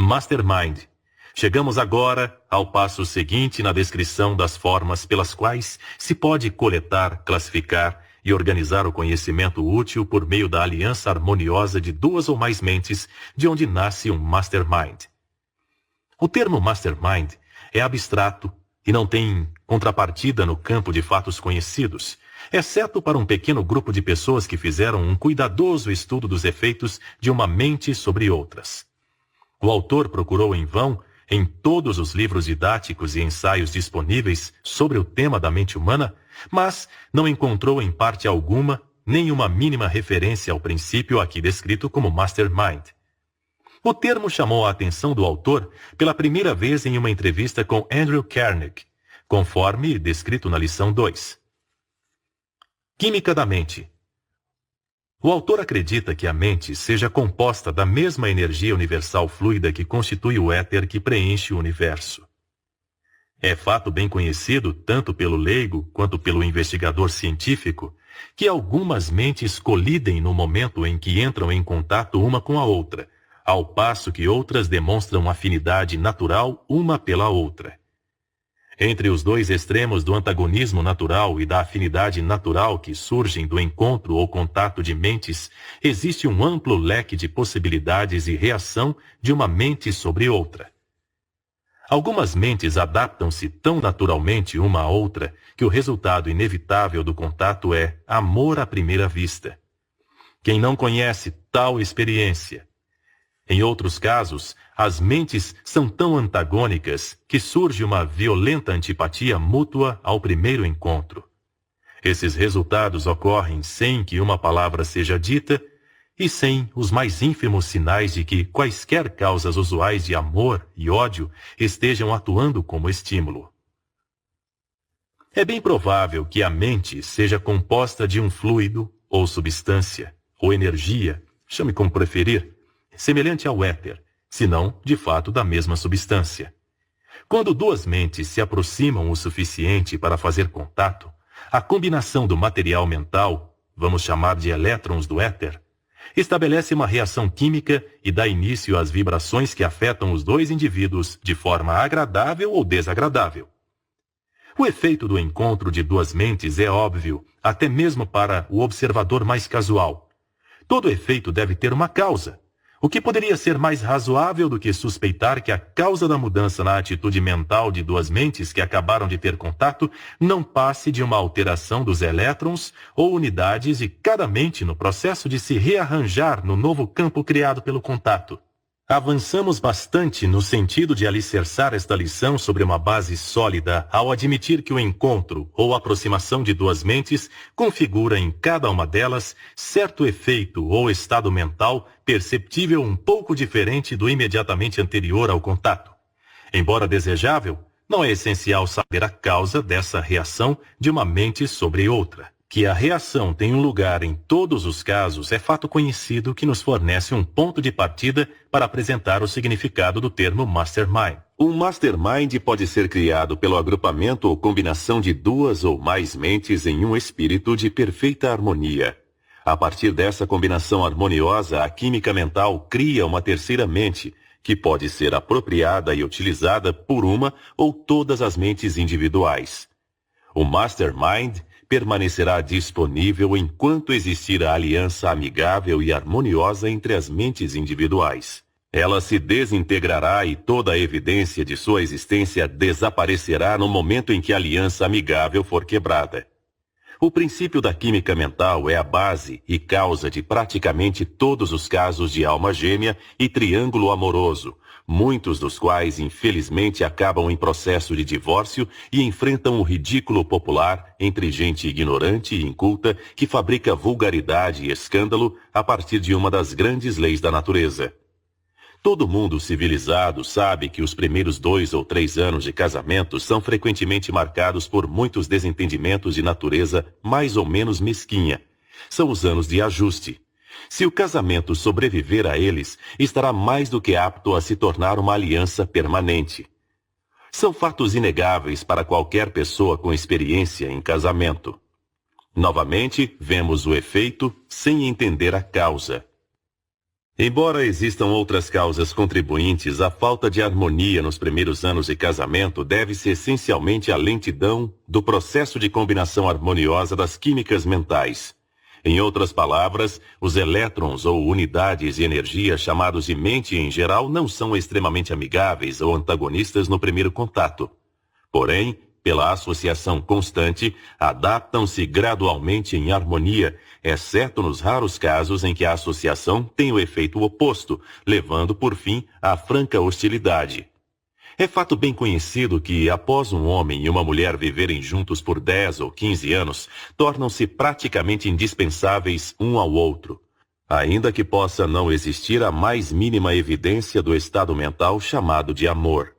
Mastermind. Chegamos agora ao passo seguinte na descrição das formas pelas quais se pode coletar, classificar e organizar o conhecimento útil por meio da aliança harmoniosa de duas ou mais mentes, de onde nasce um mastermind. O termo mastermind é abstrato e não tem contrapartida no campo de fatos conhecidos, exceto para um pequeno grupo de pessoas que fizeram um cuidadoso estudo dos efeitos de uma mente sobre outras. O autor procurou em vão, em todos os livros didáticos e ensaios disponíveis sobre o tema da mente humana, mas não encontrou em parte alguma nem uma mínima referência ao princípio aqui descrito como mastermind. O termo chamou a atenção do autor pela primeira vez em uma entrevista com Andrew Carnegie, conforme descrito na lição 2. Química da mente. O autor acredita que a mente seja composta da mesma energia universal fluida que constitui o éter que preenche o universo. É fato bem conhecido, tanto pelo leigo quanto pelo investigador científico, que algumas mentes colidem no momento em que entram em contato uma com a outra, ao passo que outras demonstram afinidade natural uma pela outra. Entre os dois extremos do antagonismo natural e da afinidade natural que surgem do encontro ou contato de mentes, existe um amplo leque de possibilidades e reação de uma mente sobre outra. Algumas mentes adaptam-se tão naturalmente uma à outra que o resultado inevitável do contato é amor à primeira vista. Quem não conhece tal experiência? Em outros casos, as mentes são tão antagônicas que surge uma violenta antipatia mútua ao primeiro encontro. Esses resultados ocorrem sem que uma palavra seja dita e sem os mais ínfimos sinais de que quaisquer causas usuais de amor e ódio estejam atuando como estímulo. É bem provável que a mente seja composta de um fluido, ou substância, ou energia, chame como preferir, semelhante ao éter, se não, de fato, da mesma substância. Quando duas mentes se aproximam o suficiente para fazer contato, a combinação do material mental, vamos chamar de elétrons do éter, estabelece uma reação química e dá início às vibrações que afetam os dois indivíduos de forma agradável ou desagradável. O efeito do encontro de duas mentes é óbvio, até mesmo para o observador mais casual. Todo efeito deve ter uma causa. O que poderia ser mais razoável do que suspeitar que a causa da mudança na atitude mental de duas mentes que acabaram de ter contato não passe de uma alteração dos elétrons ou unidades de cada mente no processo de se rearranjar no novo campo criado pelo contato? Avançamos bastante no sentido de alicerçar esta lição sobre uma base sólida ao admitir que o encontro ou aproximação de duas mentes configura em cada uma delas certo efeito ou estado mental perceptível um pouco diferente do imediatamente anterior ao contato. Embora desejável, não é essencial saber a causa dessa reação de uma mente sobre outra. Que a reação tem um lugar em todos os casos é fato conhecido que nos fornece um ponto de partida para apresentar o significado do termo mastermind. Um mastermind pode ser criado pelo agrupamento ou combinação de duas ou mais mentes em um espírito de perfeita harmonia. A partir dessa combinação harmoniosa, a química mental cria uma terceira mente, que pode ser apropriada e utilizada por uma ou todas as mentes individuais. O mastermind permanecerá disponível enquanto existir a aliança amigável e harmoniosa entre as mentes individuais. Ela se desintegrará e toda a evidência de sua existência desaparecerá no momento em que a aliança amigável for quebrada. O princípio da química mental é a base e causa de praticamente todos os casos de alma gêmea e triângulo amoroso, muitos dos quais, infelizmente, acabam em processo de divórcio e enfrentam o ridículo popular entre gente ignorante e inculta que fabrica vulgaridade e escândalo a partir de uma das grandes leis da natureza. Todo mundo civilizado sabe que os primeiros 2 ou 3 anos de casamento são frequentemente marcados por muitos desentendimentos de natureza mais ou menos mesquinha. São os anos de ajuste. Se o casamento sobreviver a eles, estará mais do que apto a se tornar uma aliança permanente. São fatos inegáveis para qualquer pessoa com experiência em casamento. Novamente, vemos o efeito sem entender a causa. Embora existam outras causas contribuintes, a falta de harmonia nos primeiros anos de casamento deve-se essencialmente à lentidão do processo de combinação harmoniosa das químicas mentais. Em outras palavras, os elétrons ou unidades de energia chamados de mente em geral não são extremamente amigáveis ou antagonistas no primeiro contato. Porém, pela associação constante, adaptam-se gradualmente em harmonia, exceto nos raros casos em que a associação tem o efeito oposto, levando por fim à franca hostilidade. É fato bem conhecido que, após um homem e uma mulher viverem juntos por 10 ou 15 anos, tornam-se praticamente indispensáveis um ao outro, ainda que possa não existir a mais mínima evidência do estado mental chamado de amor.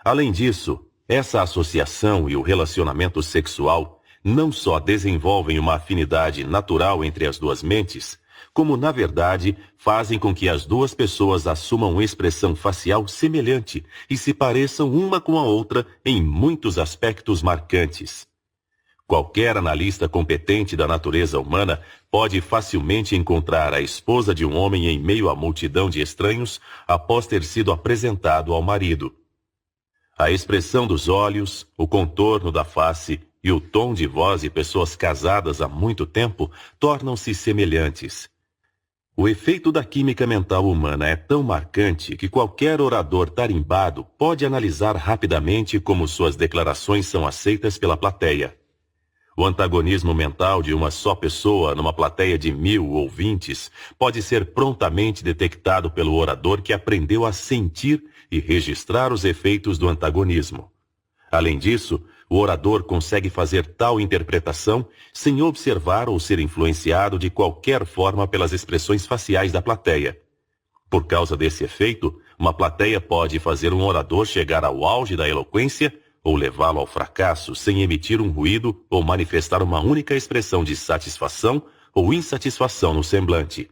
Além disso, essa associação e o relacionamento sexual não só desenvolvem uma afinidade natural entre as duas mentes, como, na verdade, fazem com que as duas pessoas assumam expressão facial semelhante e se pareçam uma com a outra em muitos aspectos marcantes. Qualquer analista competente da natureza humana pode facilmente encontrar a esposa de um homem em meio à multidão de estranhos após ter sido apresentado ao marido. A expressão dos olhos, o contorno da face e o tom de voz de pessoas casadas há muito tempo tornam-se semelhantes. O efeito da química mental humana é tão marcante que qualquer orador tarimbado pode analisar rapidamente como suas declarações são aceitas pela plateia. O antagonismo mental de uma só pessoa numa plateia de 1000 ouvintes pode ser prontamente detectado pelo orador que aprendeu a sentir e registrar os efeitos do antagonismo. Além disso, o orador consegue fazer tal interpretação sem observar ou ser influenciado de qualquer forma pelas expressões faciais da plateia. Por causa desse efeito, uma plateia pode fazer um orador chegar ao auge da eloquência ou levá-lo ao fracasso sem emitir um ruído ou manifestar uma única expressão de satisfação ou insatisfação no semblante.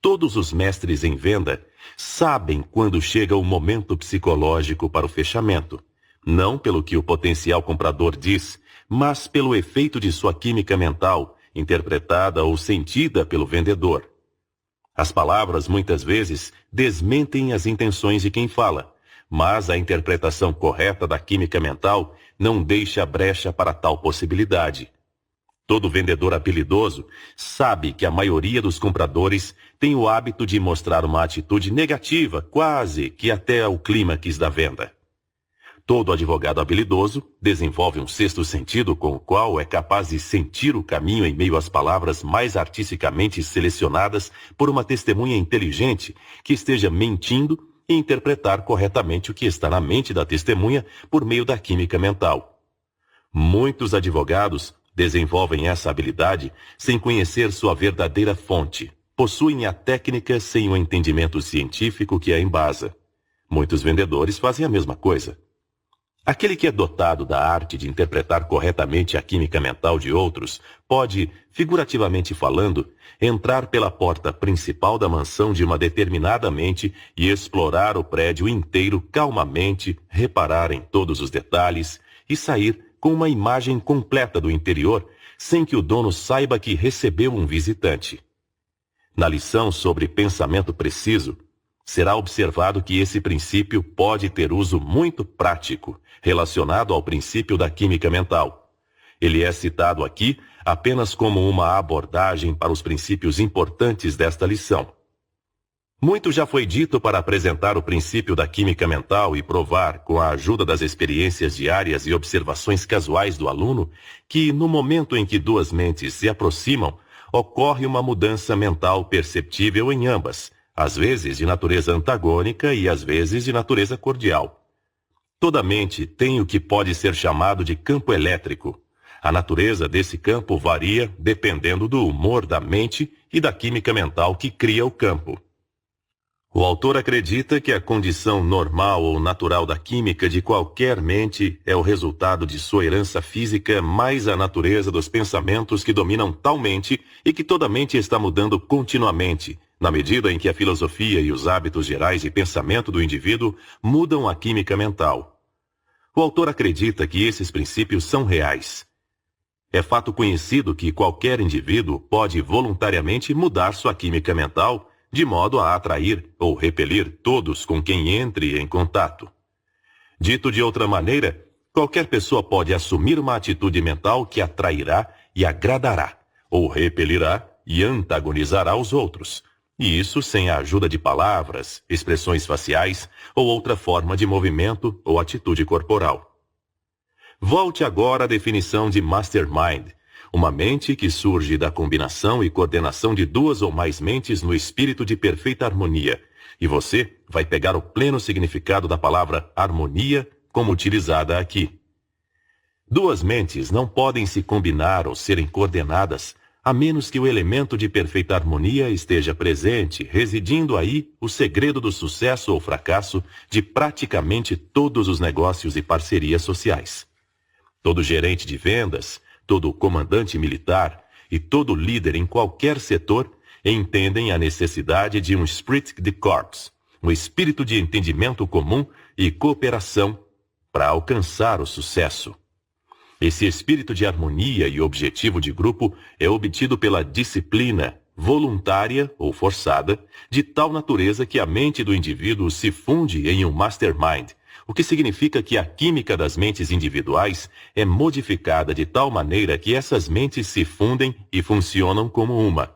Todos os mestres em venda sabem quando chega o momento psicológico para o fechamento, não pelo que o potencial comprador diz, mas pelo efeito de sua química mental, interpretada ou sentida pelo vendedor. As palavras muitas vezes desmentem as intenções de quem fala, mas a interpretação correta da química mental não deixa brecha para tal possibilidade. Todo vendedor habilidoso sabe que a maioria dos compradores tem o hábito de mostrar uma atitude negativa, quase que até o clímax da venda. Todo advogado habilidoso desenvolve um sexto sentido com o qual é capaz de sentir o caminho em meio às palavras mais artisticamente selecionadas por uma testemunha inteligente que esteja mentindo e interpretar corretamente o que está na mente da testemunha por meio da química mental. Muitos advogados desenvolvem essa habilidade sem conhecer sua verdadeira fonte. Possuem a técnica sem o entendimento científico que a embasa. Muitos vendedores fazem a mesma coisa. Aquele que é dotado da arte de interpretar corretamente a química mental de outros pode, figurativamente falando, entrar pela porta principal da mansão de uma determinada mente e explorar o prédio inteiro calmamente, reparar em todos os detalhes e sair com uma imagem completa do interior sem que o dono saiba que recebeu um visitante. Na lição sobre pensamento preciso, será observado que esse princípio pode ter uso muito prático, relacionado ao princípio da química mental. Ele é citado aqui apenas como uma abordagem para os princípios importantes desta lição. Muito já foi dito para apresentar o princípio da química mental e provar, com a ajuda das experiências diárias e observações casuais do aluno, que no momento em que duas mentes se aproximam, ocorre uma mudança mental perceptível em ambas, às vezes de natureza antagônica e às vezes de natureza cordial. Toda mente tem o que pode ser chamado de campo elétrico. A natureza desse campo varia dependendo do humor da mente e da química mental que cria o campo. O autor acredita que a condição normal ou natural da química de qualquer mente é o resultado de sua herança física mais a natureza dos pensamentos que dominam tal mente e que toda mente está mudando continuamente, na medida em que a filosofia e os hábitos gerais de pensamento do indivíduo mudam a química mental. O autor acredita que esses princípios são reais. É fato conhecido que qualquer indivíduo pode voluntariamente mudar sua química mental de modo a atrair ou repelir todos com quem entre em contato. Dito de outra maneira, qualquer pessoa pode assumir uma atitude mental que atrairá e agradará, ou repelirá e antagonizará os outros, e isso sem a ajuda de palavras, expressões faciais ou outra forma de movimento ou atitude corporal. Volte agora à definição de mastermind, uma mente que surge da combinação e coordenação de duas ou mais mentes no espírito de perfeita harmonia, e você vai pegar o pleno significado da palavra harmonia como utilizada aqui. Duas mentes não podem se combinar ou serem coordenadas a menos que o elemento de perfeita harmonia esteja presente, residindo aí o segredo do sucesso ou fracasso de praticamente todos os negócios e parcerias sociais. Todo gerente de vendas, todo comandante militar e todo líder em qualquer setor entendem a necessidade de um esprit de corps, um espírito de entendimento comum e cooperação para alcançar o sucesso. Esse espírito de harmonia e objetivo de grupo é obtido pela disciplina, voluntária ou forçada, de tal natureza que a mente do indivíduo se funde em um mastermind, o que significa que a química das mentes individuais é modificada de tal maneira que essas mentes se fundem e funcionam como uma.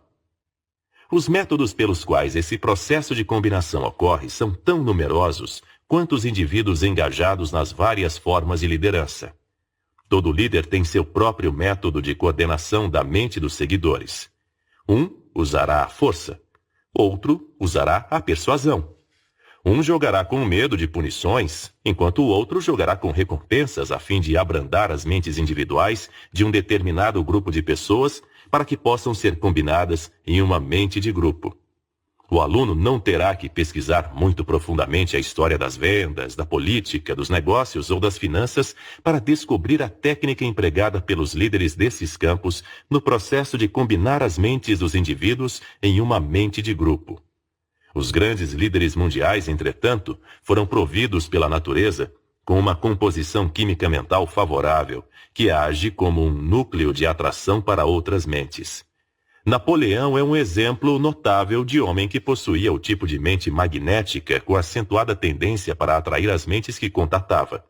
Os métodos pelos quais esse processo de combinação ocorre são tão numerosos quanto os indivíduos engajados nas várias formas de liderança. Todo líder tem seu próprio método de coordenação da mente dos seguidores. Um usará a força, outro usará a persuasão. Um jogará com medo de punições, enquanto o outro jogará com recompensas a fim de abrandar as mentes individuais de um determinado grupo de pessoas para que possam ser combinadas em uma mente de grupo. O aluno não terá que pesquisar muito profundamente a história das vendas, da política, dos negócios ou das finanças para descobrir a técnica empregada pelos líderes desses campos no processo de combinar as mentes dos indivíduos em uma mente de grupo. Os grandes líderes mundiais, entretanto, foram providos pela natureza com uma composição química mental favorável, que age como um núcleo de atração para outras mentes. Napoleão é um exemplo notável de homem que possuía o tipo de mente magnética com acentuada tendência para atrair as mentes que contatava.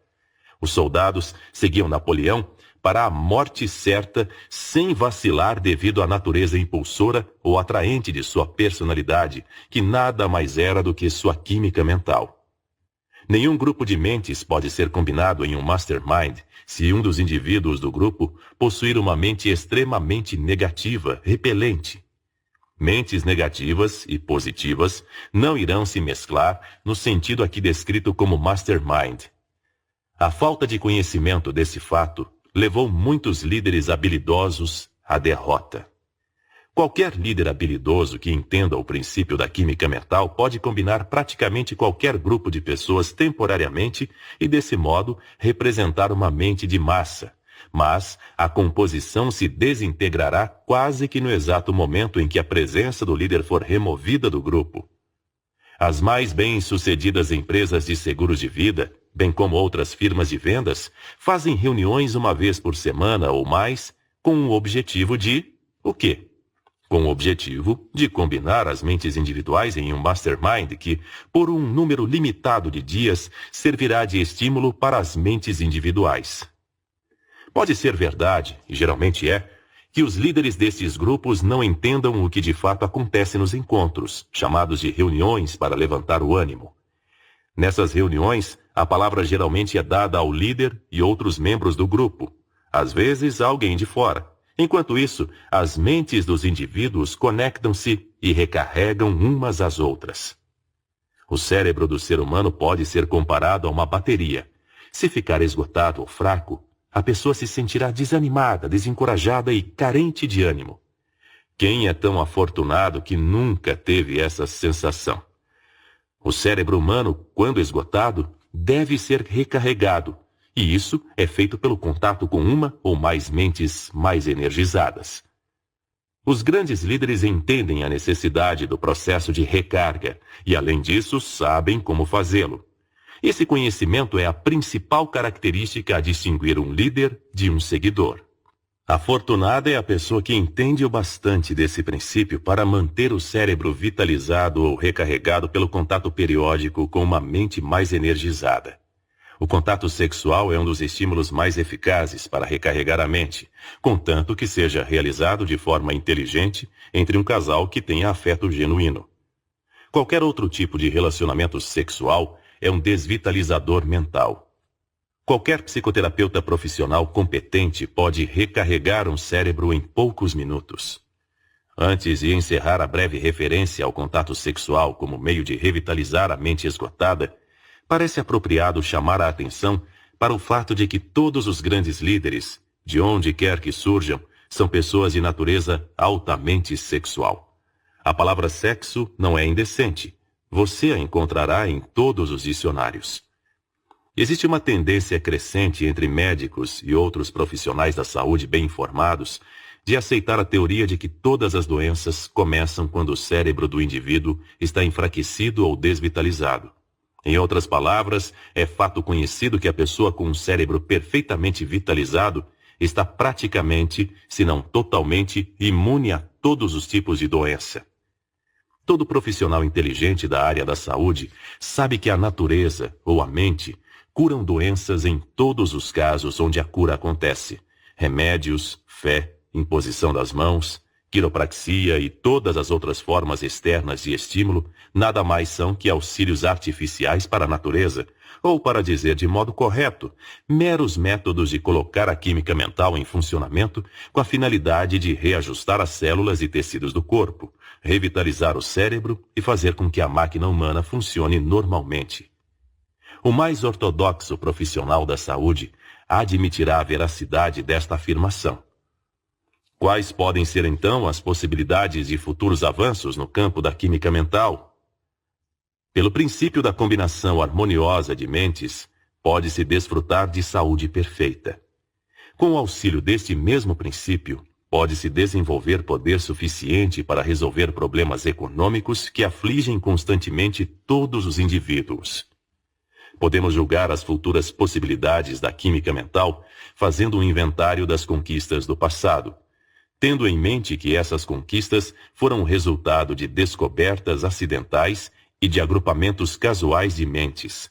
Os soldados seguiam Napoleão para a morte certa, sem vacilar devido à natureza impulsora ou atraente de sua personalidade, que nada mais era do que sua química mental. Nenhum grupo de mentes pode ser combinado em um mastermind se um dos indivíduos do grupo possuir uma mente extremamente negativa, repelente. Mentes negativas e positivas não irão se mesclar no sentido aqui descrito como mastermind. A falta de conhecimento desse fato levou muitos líderes habilidosos à derrota. Qualquer líder habilidoso que entenda o princípio da química mental pode combinar praticamente qualquer grupo de pessoas temporariamente e, desse modo, representar uma mente de massa. Mas a composição se desintegrará quase que no exato momento em que a presença do líder for removida do grupo. As mais bem-sucedidas empresas de seguros de vida, bem como outras firmas de vendas, fazem reuniões uma vez por semana ou mais com o objetivo de... o quê? Com o objetivo de combinar as mentes individuais em um mastermind que, por um número limitado de dias, servirá de estímulo para as mentes individuais. Pode ser verdade, e geralmente é, que os líderes desses grupos não entendam o que de fato acontece nos encontros, chamados de reuniões para levantar o ânimo. Nessas reuniões, a palavra geralmente é dada ao líder e outros membros do grupo, às vezes a alguém de fora. Enquanto isso, as mentes dos indivíduos conectam-se e recarregam umas às outras. O cérebro do ser humano pode ser comparado a uma bateria. Se ficar esgotado ou fraco, a pessoa se sentirá desanimada, desencorajada e carente de ânimo. Quem é tão afortunado que nunca teve essa sensação? O cérebro humano, quando esgotado, deve ser recarregado. E isso é feito pelo contato com uma ou mais mentes mais energizadas. Os grandes líderes entendem a necessidade do processo de recarga e, além disso, sabem como fazê-lo. Esse conhecimento é a principal característica a distinguir um líder de um seguidor. Afortunada é a pessoa que entende o bastante desse princípio para manter o cérebro vitalizado ou recarregado pelo contato periódico com uma mente mais energizada. O contato sexual é um dos estímulos mais eficazes para recarregar a mente, contanto que seja realizado de forma inteligente entre um casal que tenha afeto genuíno. Qualquer outro tipo de relacionamento sexual é um desvitalizador mental. Qualquer psicoterapeuta profissional competente pode recarregar um cérebro em poucos minutos. Antes de encerrar a breve referência ao contato sexual como meio de revitalizar a mente esgotada, parece apropriado chamar a atenção para o fato de que todos os grandes líderes, de onde quer que surjam, são pessoas de natureza altamente sexual. A palavra sexo não é indecente. Você a encontrará em todos os dicionários. Existe uma tendência crescente entre médicos e outros profissionais da saúde bem informados de aceitar a teoria de que todas as doenças começam quando o cérebro do indivíduo está enfraquecido ou desvitalizado. Em outras palavras, é fato conhecido que a pessoa com um cérebro perfeitamente vitalizado está praticamente, se não totalmente, imune a todos os tipos de doença. Todo profissional inteligente da área da saúde sabe que a natureza ou a mente curam doenças em todos os casos onde a cura acontece. Remédios, fé, imposição das mãos, quiropraxia e todas as outras formas externas de estímulo nada mais são que auxílios artificiais para a natureza, ou, para dizer de modo correto, meros métodos de colocar a química mental em funcionamento com a finalidade de reajustar as células e tecidos do corpo, revitalizar o cérebro e fazer com que a máquina humana funcione normalmente. O mais ortodoxo profissional da saúde admitirá a veracidade desta afirmação. Quais podem ser, então, as possibilidades de futuros avanços no campo da química mental? Pelo princípio da combinação harmoniosa de mentes, pode-se desfrutar de saúde perfeita. Com o auxílio deste mesmo princípio, pode-se desenvolver poder suficiente para resolver problemas econômicos que afligem constantemente todos os indivíduos. Podemos julgar as futuras possibilidades da química mental fazendo um inventário das conquistas do passado, tendo em mente que essas conquistas foram resultado de descobertas acidentais e de agrupamentos casuais de mentes.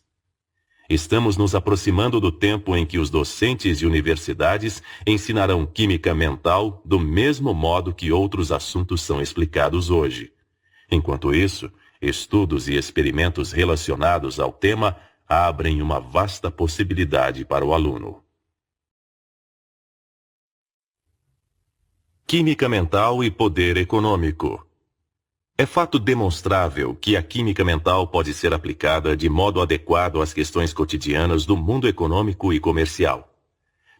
Estamos nos aproximando do tempo em que os docentes de universidades ensinarão química mental do mesmo modo que outros assuntos são explicados hoje. Enquanto isso, estudos e experimentos relacionados ao tema abrem uma vasta possibilidade para o aluno. Química mental e poder econômico. É fato demonstrável que a química mental pode ser aplicada de modo adequado às questões cotidianas do mundo econômico e comercial.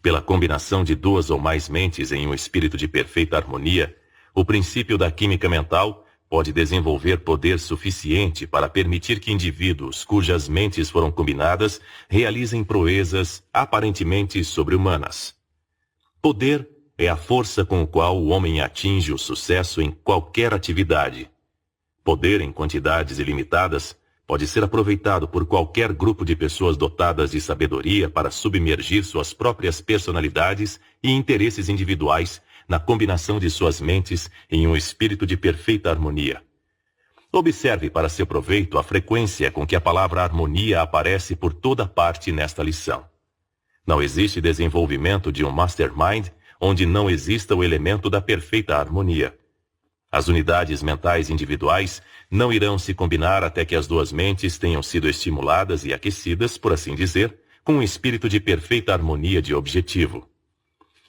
Pela combinação de duas ou mais mentes em um espírito de perfeita harmonia, o princípio da química mental pode desenvolver poder suficiente para permitir que indivíduos cujas mentes foram combinadas realizem proezas aparentemente sobre-humanas. Poder é a força com a qual o homem atinge o sucesso em qualquer atividade. Poder em quantidades ilimitadas pode ser aproveitado por qualquer grupo de pessoas dotadas de sabedoria para submergir suas próprias personalidades e interesses individuais na combinação de suas mentes em um espírito de perfeita harmonia. Observe para seu proveito a frequência com que a palavra harmonia aparece por toda parte nesta lição. Não existe desenvolvimento de um mastermind onde não exista o elemento da perfeita harmonia. As unidades mentais individuais não irão se combinar até que as duas mentes tenham sido estimuladas e aquecidas, por assim dizer, com um espírito de perfeita harmonia de objetivo.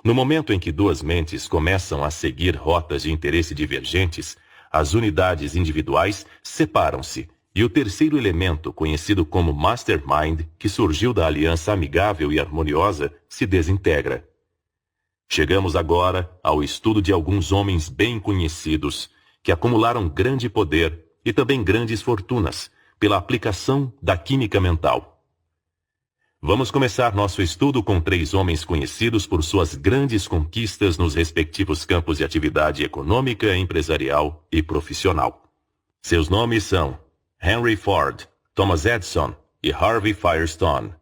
No momento em que duas mentes começam a seguir rotas de interesse divergentes, as unidades individuais separam-se e o terceiro elemento, conhecido como mastermind, que surgiu da aliança amigável e harmoniosa, se desintegra. Chegamos agora ao estudo de alguns homens bem conhecidos que acumularam grande poder e também grandes fortunas pela aplicação da química mental. Vamos começar nosso estudo com 3 homens conhecidos por suas grandes conquistas nos respectivos campos de atividade econômica, empresarial e profissional. Seus nomes são Henry Ford, Thomas Edison e Harvey Firestone.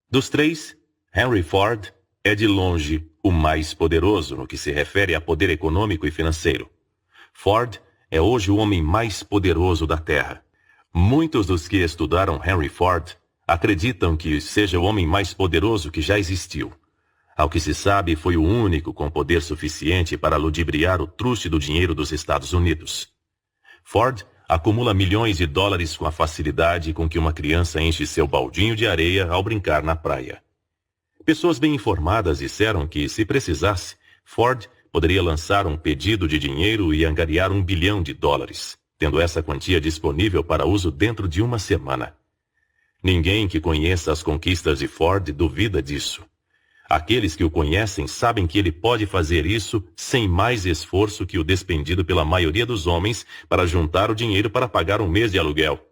Dos 3, Henry Ford é de longe o mais poderoso no que se refere a poder econômico e financeiro. Ford é hoje o homem mais poderoso da Terra. Muitos dos que estudaram Henry Ford acreditam que seja o homem mais poderoso que já existiu. Ao que se sabe, foi o único com poder suficiente para ludibriar o truste do dinheiro dos Estados Unidos. Ford acumula milhões de dólares com a facilidade com que uma criança enche seu baldinho de areia ao brincar na praia. Pessoas bem informadas disseram que, se precisasse, Ford poderia lançar um pedido de dinheiro e angariar $1 bilhão, tendo essa quantia disponível para uso dentro de uma semana. Ninguém que conheça as conquistas de Ford duvida disso. Aqueles que o conhecem sabem que ele pode fazer isso sem mais esforço que o despendido pela maioria dos homens para juntar o dinheiro para pagar um mês de aluguel.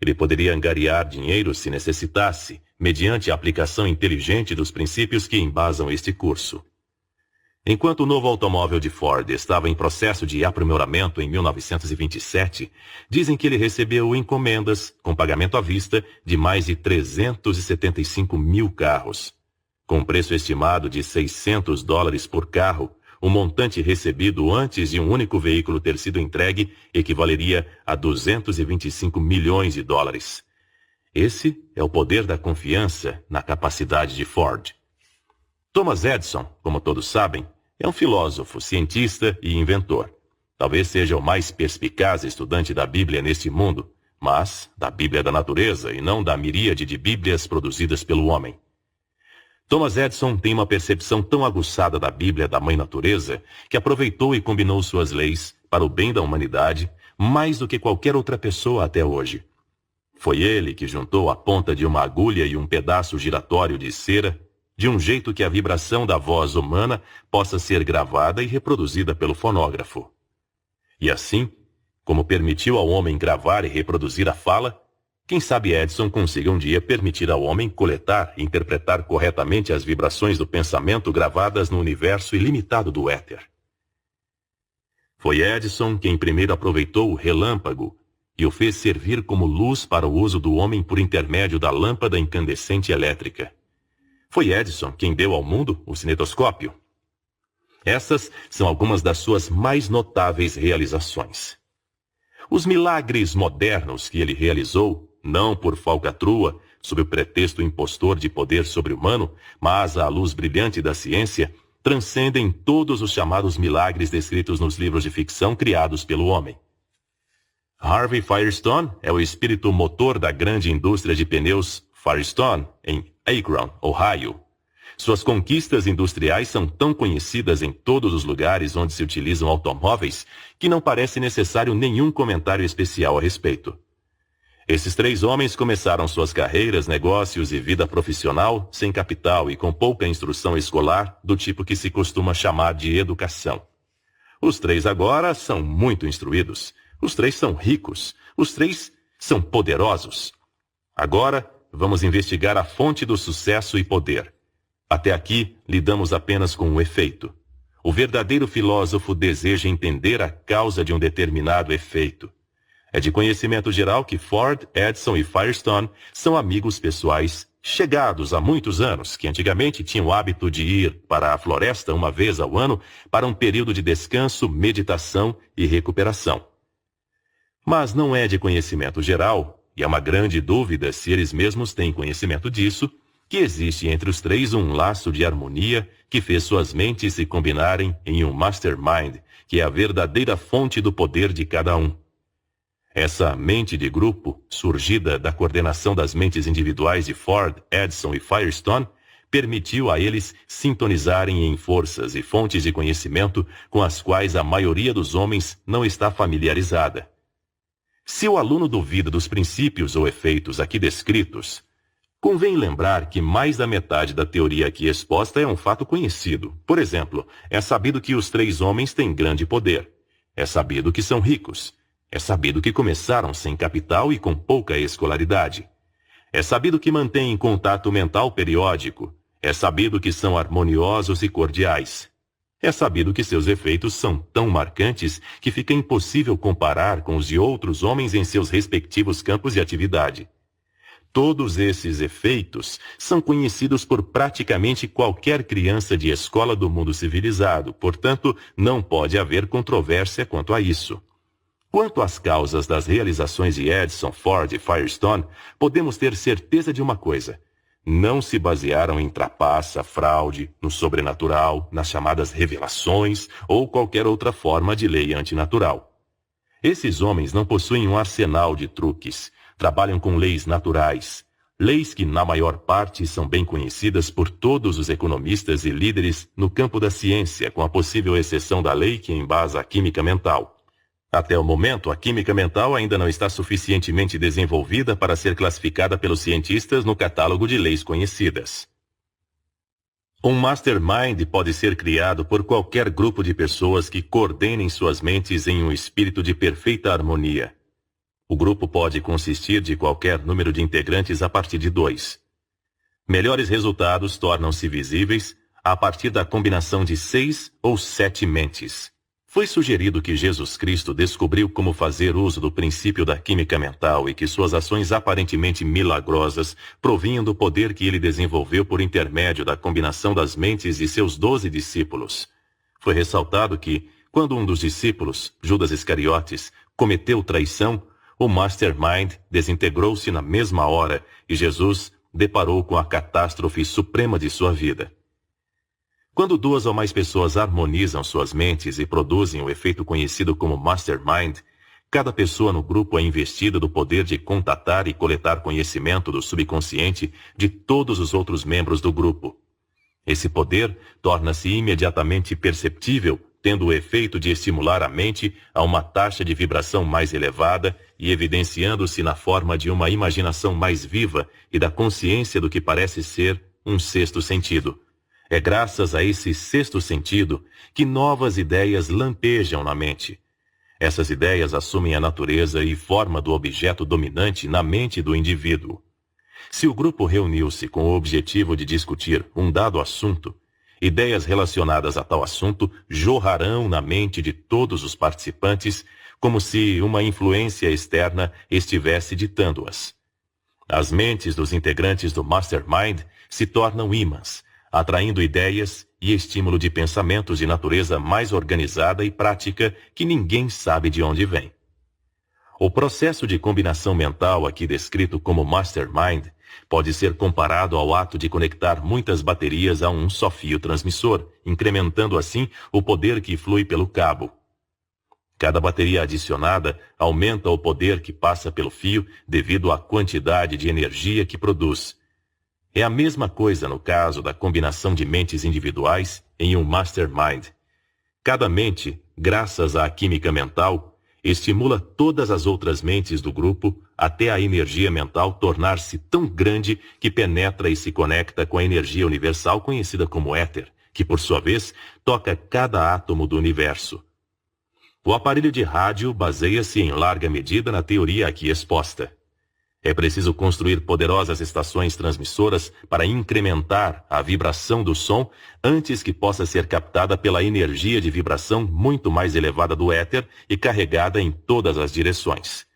Ele poderia angariar dinheiro se necessitasse, mediante a aplicação inteligente dos princípios que embasam este curso. Enquanto o novo automóvel de Ford estava em processo de aprimoramento em 1927, dizem que ele recebeu encomendas, com pagamento à vista, de mais de 375 mil carros. Com preço estimado de $600 por carro, o montante recebido antes de um único veículo ter sido entregue equivaleria a $225 milhões. Esse é o poder da confiança na capacidade de Ford. Thomas Edison, como todos sabem, é um filósofo, cientista e inventor. Talvez seja o mais perspicaz estudante da Bíblia neste mundo, mas da Bíblia da natureza e não da miríade de Bíblias produzidas pelo homem. Thomas Edison tem uma percepção tão aguçada da Bíblia da Mãe Natureza que aproveitou e combinou suas leis para o bem da humanidade mais do que qualquer outra pessoa até hoje. Foi ele que juntou a ponta de uma agulha e um pedaço giratório de cera, de um jeito que a vibração da voz humana possa ser gravada e reproduzida pelo fonógrafo. E assim, como permitiu ao homem gravar e reproduzir a fala, quem sabe Edison consiga um dia permitir ao homem coletar e interpretar corretamente as vibrações do pensamento gravadas no universo ilimitado do éter. Foi Edison quem primeiro aproveitou o relâmpago e o fez servir como luz para o uso do homem por intermédio da lâmpada incandescente elétrica. Foi Edison quem deu ao mundo o cinetoscópio. Essas são algumas das suas mais notáveis realizações. Os milagres modernos que ele realizou, não por falcatrua, sob o pretexto impostor de poder sobre-humano, mas à luz brilhante da ciência, transcendem todos os chamados milagres descritos nos livros de ficção criados pelo homem. Harvey Firestone é o espírito motor da grande indústria de pneus Firestone, em Akron, Ohio. Suas conquistas industriais são tão conhecidas em todos os lugares onde se utilizam automóveis que não parece necessário nenhum comentário especial a respeito. Esses 3 homens começaram suas carreiras, negócios e vida profissional sem capital e com pouca instrução escolar do tipo que se costuma chamar de educação. Os 3 agora são muito instruídos. Os 3 são ricos. Os 3 são poderosos. Agora, vamos investigar a fonte do sucesso e poder. Até aqui, lidamos apenas com o efeito. O verdadeiro filósofo deseja entender a causa de um determinado efeito. É de conhecimento geral que Ford, Edison e Firestone são amigos pessoais chegados há muitos anos, que antigamente tinham o hábito de ir para a floresta uma vez ao ano para um período de descanso, meditação e recuperação. Mas não é de conhecimento geral, e é uma grande dúvida se eles mesmos têm conhecimento disso, que existe entre os 3 um laço de harmonia que fez suas mentes se combinarem em um mastermind, que é a verdadeira fonte do poder de cada um. Essa mente de grupo, surgida da coordenação das mentes individuais de Ford, Edison e Firestone, permitiu a eles sintonizarem em forças e fontes de conhecimento com as quais a maioria dos homens não está familiarizada. Se o aluno duvida dos princípios ou efeitos aqui descritos, convém lembrar que mais da metade da teoria aqui exposta é um fato conhecido. Por exemplo, é sabido que os 3 homens têm grande poder. É sabido que são ricos. É sabido que começaram sem capital e com pouca escolaridade. É sabido que mantêm contato mental periódico. É sabido que são harmoniosos e cordiais. É sabido que seus efeitos são tão marcantes que fica impossível comparar com os de outros homens em seus respectivos campos de atividade. Todos esses efeitos são conhecidos por praticamente qualquer criança de escola do mundo civilizado, portanto, não pode haver controvérsia quanto a isso. Quanto às causas das realizações de Edison, Ford e Firestone, podemos ter certeza de uma coisa: não se basearam em trapaça, fraude, no sobrenatural, nas chamadas revelações ou qualquer outra forma de lei antinatural. Esses homens não possuem um arsenal de truques, trabalham com leis naturais, leis que na maior parte são bem conhecidas por todos os economistas e líderes no campo da ciência, com a possível exceção da lei que embasa a química mental. Até o momento, a química mental ainda não está suficientemente desenvolvida para ser classificada pelos cientistas no catálogo de leis conhecidas. Um mastermind pode ser criado por qualquer grupo de pessoas que coordenem suas mentes em um espírito de perfeita harmonia. O grupo pode consistir de qualquer número de integrantes a partir de 2. Melhores resultados tornam-se visíveis a partir da combinação de 6 ou 7 mentes. Foi sugerido que Jesus Cristo descobriu como fazer uso do princípio da química mental e que suas ações aparentemente milagrosas provinham do poder que ele desenvolveu por intermédio da combinação das mentes de seus 12 discípulos. Foi ressaltado que, quando um dos discípulos, Judas Iscariotes, cometeu traição, o mastermind desintegrou-se na mesma hora e Jesus deparou com a catástrofe suprema de sua vida. Quando 2 ou mais pessoas harmonizam suas mentes e produzem o efeito conhecido como mastermind, cada pessoa no grupo é investida do poder de contatar e coletar conhecimento do subconsciente de todos os outros membros do grupo. Esse poder torna-se imediatamente perceptível, tendo o efeito de estimular a mente a uma taxa de vibração mais elevada e evidenciando-se na forma de uma imaginação mais viva e da consciência do que parece ser um sexto sentido. É graças a esse sexto sentido que novas ideias lampejam na mente. Essas ideias assumem a natureza e forma do objeto dominante na mente do indivíduo. Se o grupo reuniu-se com o objetivo de discutir um dado assunto, ideias relacionadas a tal assunto jorrarão na mente de todos os participantes como se uma influência externa estivesse ditando-as. As mentes dos integrantes do Mastermind se tornam ímãs, atraindo ideias e estímulo de pensamentos de natureza mais organizada e prática que ninguém sabe de onde vem. O processo de combinação mental aqui descrito como Mastermind pode ser comparado ao ato de conectar muitas baterias a um só fio transmissor, incrementando assim o poder que flui pelo cabo. Cada bateria adicionada aumenta o poder que passa pelo fio devido à quantidade de energia que produz. É a mesma coisa no caso da combinação de mentes individuais em um mastermind. Cada mente, graças à química mental, estimula todas as outras mentes do grupo até a energia mental tornar-se tão grande que penetra e se conecta com a energia universal conhecida como éter, que por sua vez toca cada átomo do universo. O aparelho de rádio baseia-se em larga medida na teoria aqui exposta. É preciso construir poderosas estações transmissoras para incrementar a vibração do som antes que possa ser captada pela energia de vibração muito mais elevada do éter e carregada em todas as direções.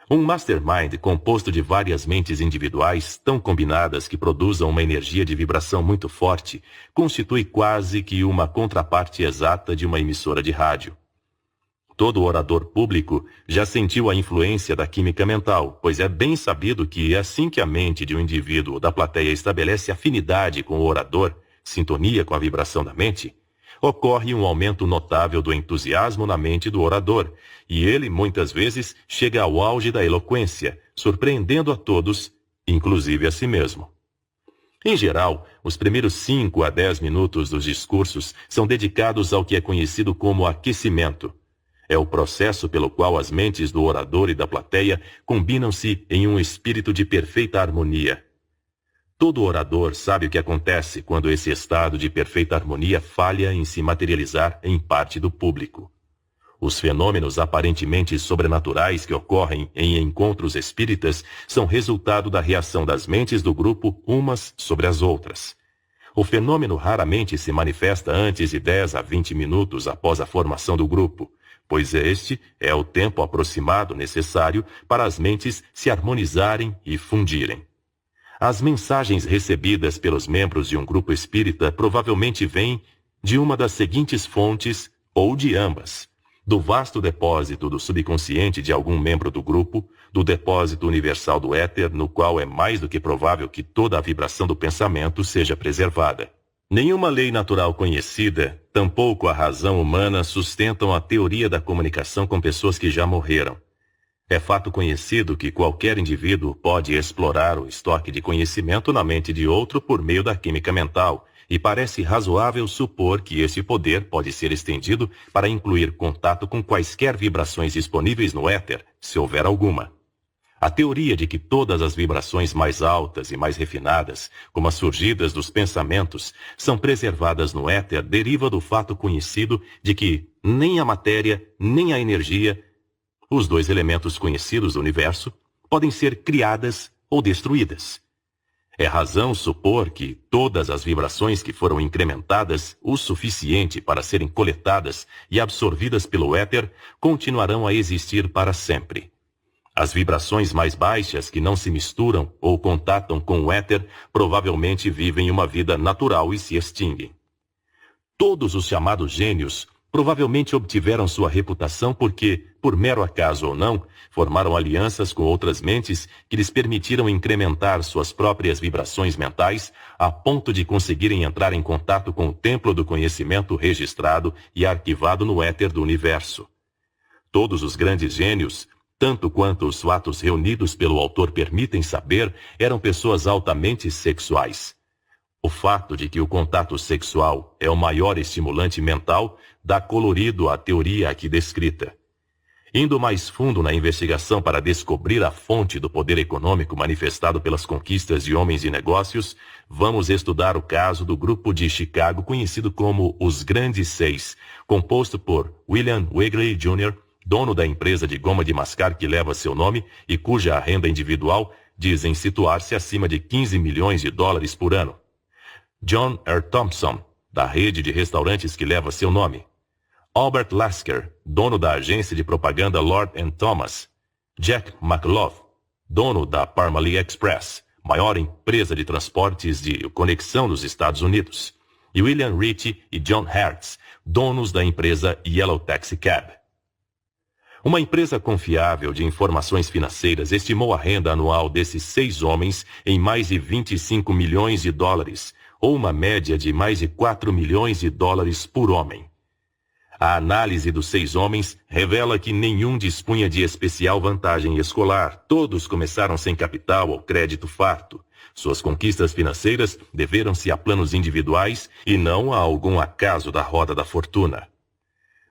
Um mastermind composto de várias mentes individuais tão combinadas que produzam uma energia de vibração muito forte constitui quase que uma contraparte exata de uma emissora de rádio. Todo orador público já sentiu a influência da química mental, pois é bem sabido que assim que a mente de um indivíduo ou da plateia estabelece afinidade com o orador, sintonia com a vibração da mente, ocorre um aumento notável do entusiasmo na mente do orador, e ele muitas vezes chega ao auge da eloquência, surpreendendo a todos, inclusive a si mesmo. Em geral, os primeiros 5 a 10 minutos dos discursos são dedicados ao que é conhecido como aquecimento. É o processo pelo qual as mentes do orador e da plateia combinam-se em um espírito de perfeita harmonia. Todo orador sabe o que acontece quando esse estado de perfeita harmonia falha em se materializar em parte do público. Os fenômenos aparentemente sobrenaturais que ocorrem em encontros espíritas são resultado da reação das mentes do grupo umas sobre as outras. O fenômeno raramente se manifesta antes de 10 a 20 minutos após a formação do grupo, pois este é o tempo aproximado necessário para as mentes se harmonizarem e fundirem. As mensagens recebidas pelos membros de um grupo espírita provavelmente vêm de uma das seguintes fontes ou de ambas: do vasto depósito do subconsciente de algum membro do grupo, do depósito universal do éter, no qual é mais do que provável que toda a vibração do pensamento seja preservada. Nenhuma lei natural conhecida, tampouco a razão humana, sustentam a teoria da comunicação com pessoas que já morreram. É fato conhecido que qualquer indivíduo pode explorar o estoque de conhecimento na mente de outro por meio da química mental, e parece razoável supor que esse poder pode ser estendido para incluir contato com quaisquer vibrações disponíveis no éter, se houver alguma. A teoria de que todas as vibrações mais altas e mais refinadas, como as surgidas dos pensamentos, são preservadas no éter deriva do fato conhecido de que nem a matéria, nem a energia, os dois elementos conhecidos do universo, podem ser criadas ou destruídas. É razão supor que todas as vibrações que foram incrementadas o suficiente para serem coletadas e absorvidas pelo éter continuarão a existir para sempre. As vibrações mais baixas que não se misturam ou contatam com o éter provavelmente vivem uma vida natural e se extinguem. Todos os chamados gênios provavelmente obtiveram sua reputação porque, por mero acaso ou não, formaram alianças com outras mentes que lhes permitiram incrementar suas próprias vibrações mentais a ponto de conseguirem entrar em contato com o templo do conhecimento registrado e arquivado no éter do universo. Todos os grandes gênios, tanto quanto os fatos reunidos pelo autor permitem saber, eram pessoas altamente sexuais. O fato de que o contato sexual é o maior estimulante mental dá colorido à teoria aqui descrita. Indo mais fundo na investigação para descobrir a fonte do poder econômico manifestado pelas conquistas de homens de negócios, vamos estudar o caso do grupo de Chicago conhecido como os Grandes Seis, composto por William Wrigley Jr., dono da empresa de goma de mascar que leva seu nome e cuja renda individual dizem situar-se acima de 15 milhões de dólares por ano. John R. Thompson, da rede de restaurantes que leva seu nome. Albert Lasker, dono da agência de propaganda Lord & Thomas. Jack McLaughlin, dono da Parmalee Express, maior empresa de transportes de conexão dos Estados Unidos. E William Ritchie e John Hertz, donos da empresa Yellow Taxi Cab. Uma empresa confiável de informações financeiras estimou a renda anual desses 6 homens em mais de 25 milhões de dólares, ou uma média de mais de 4 milhões de dólares por homem. A análise dos 6 homens revela que nenhum dispunha de especial vantagem escolar. Todos começaram sem capital ou crédito farto. Suas conquistas financeiras deveram-se a planos individuais e não a algum acaso da roda da fortuna.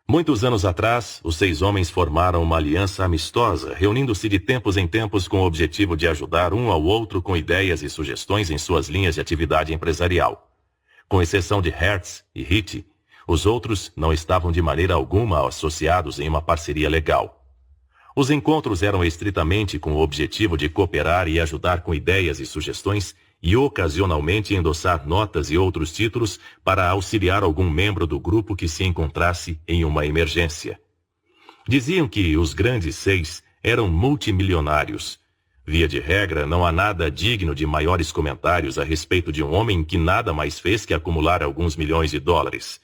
Muitos anos atrás, os 6 homens formaram uma aliança amistosa, reunindo-se de tempos em tempos com o objetivo de ajudar um ao outro com ideias e sugestões em suas linhas de atividade empresarial. Com exceção de Hertz e Ritchie, os outros não estavam de maneira alguma associados em uma parceria legal. Os encontros eram estritamente com o objetivo de cooperar e ajudar com ideias e sugestões e ocasionalmente endossar notas e outros títulos para auxiliar algum membro do grupo que se encontrasse em uma emergência. Diziam que os Grandes Seis eram multimilionários. Via de regra, não há nada digno de maiores comentários a respeito de um homem que nada mais fez que acumular alguns milhões de dólares.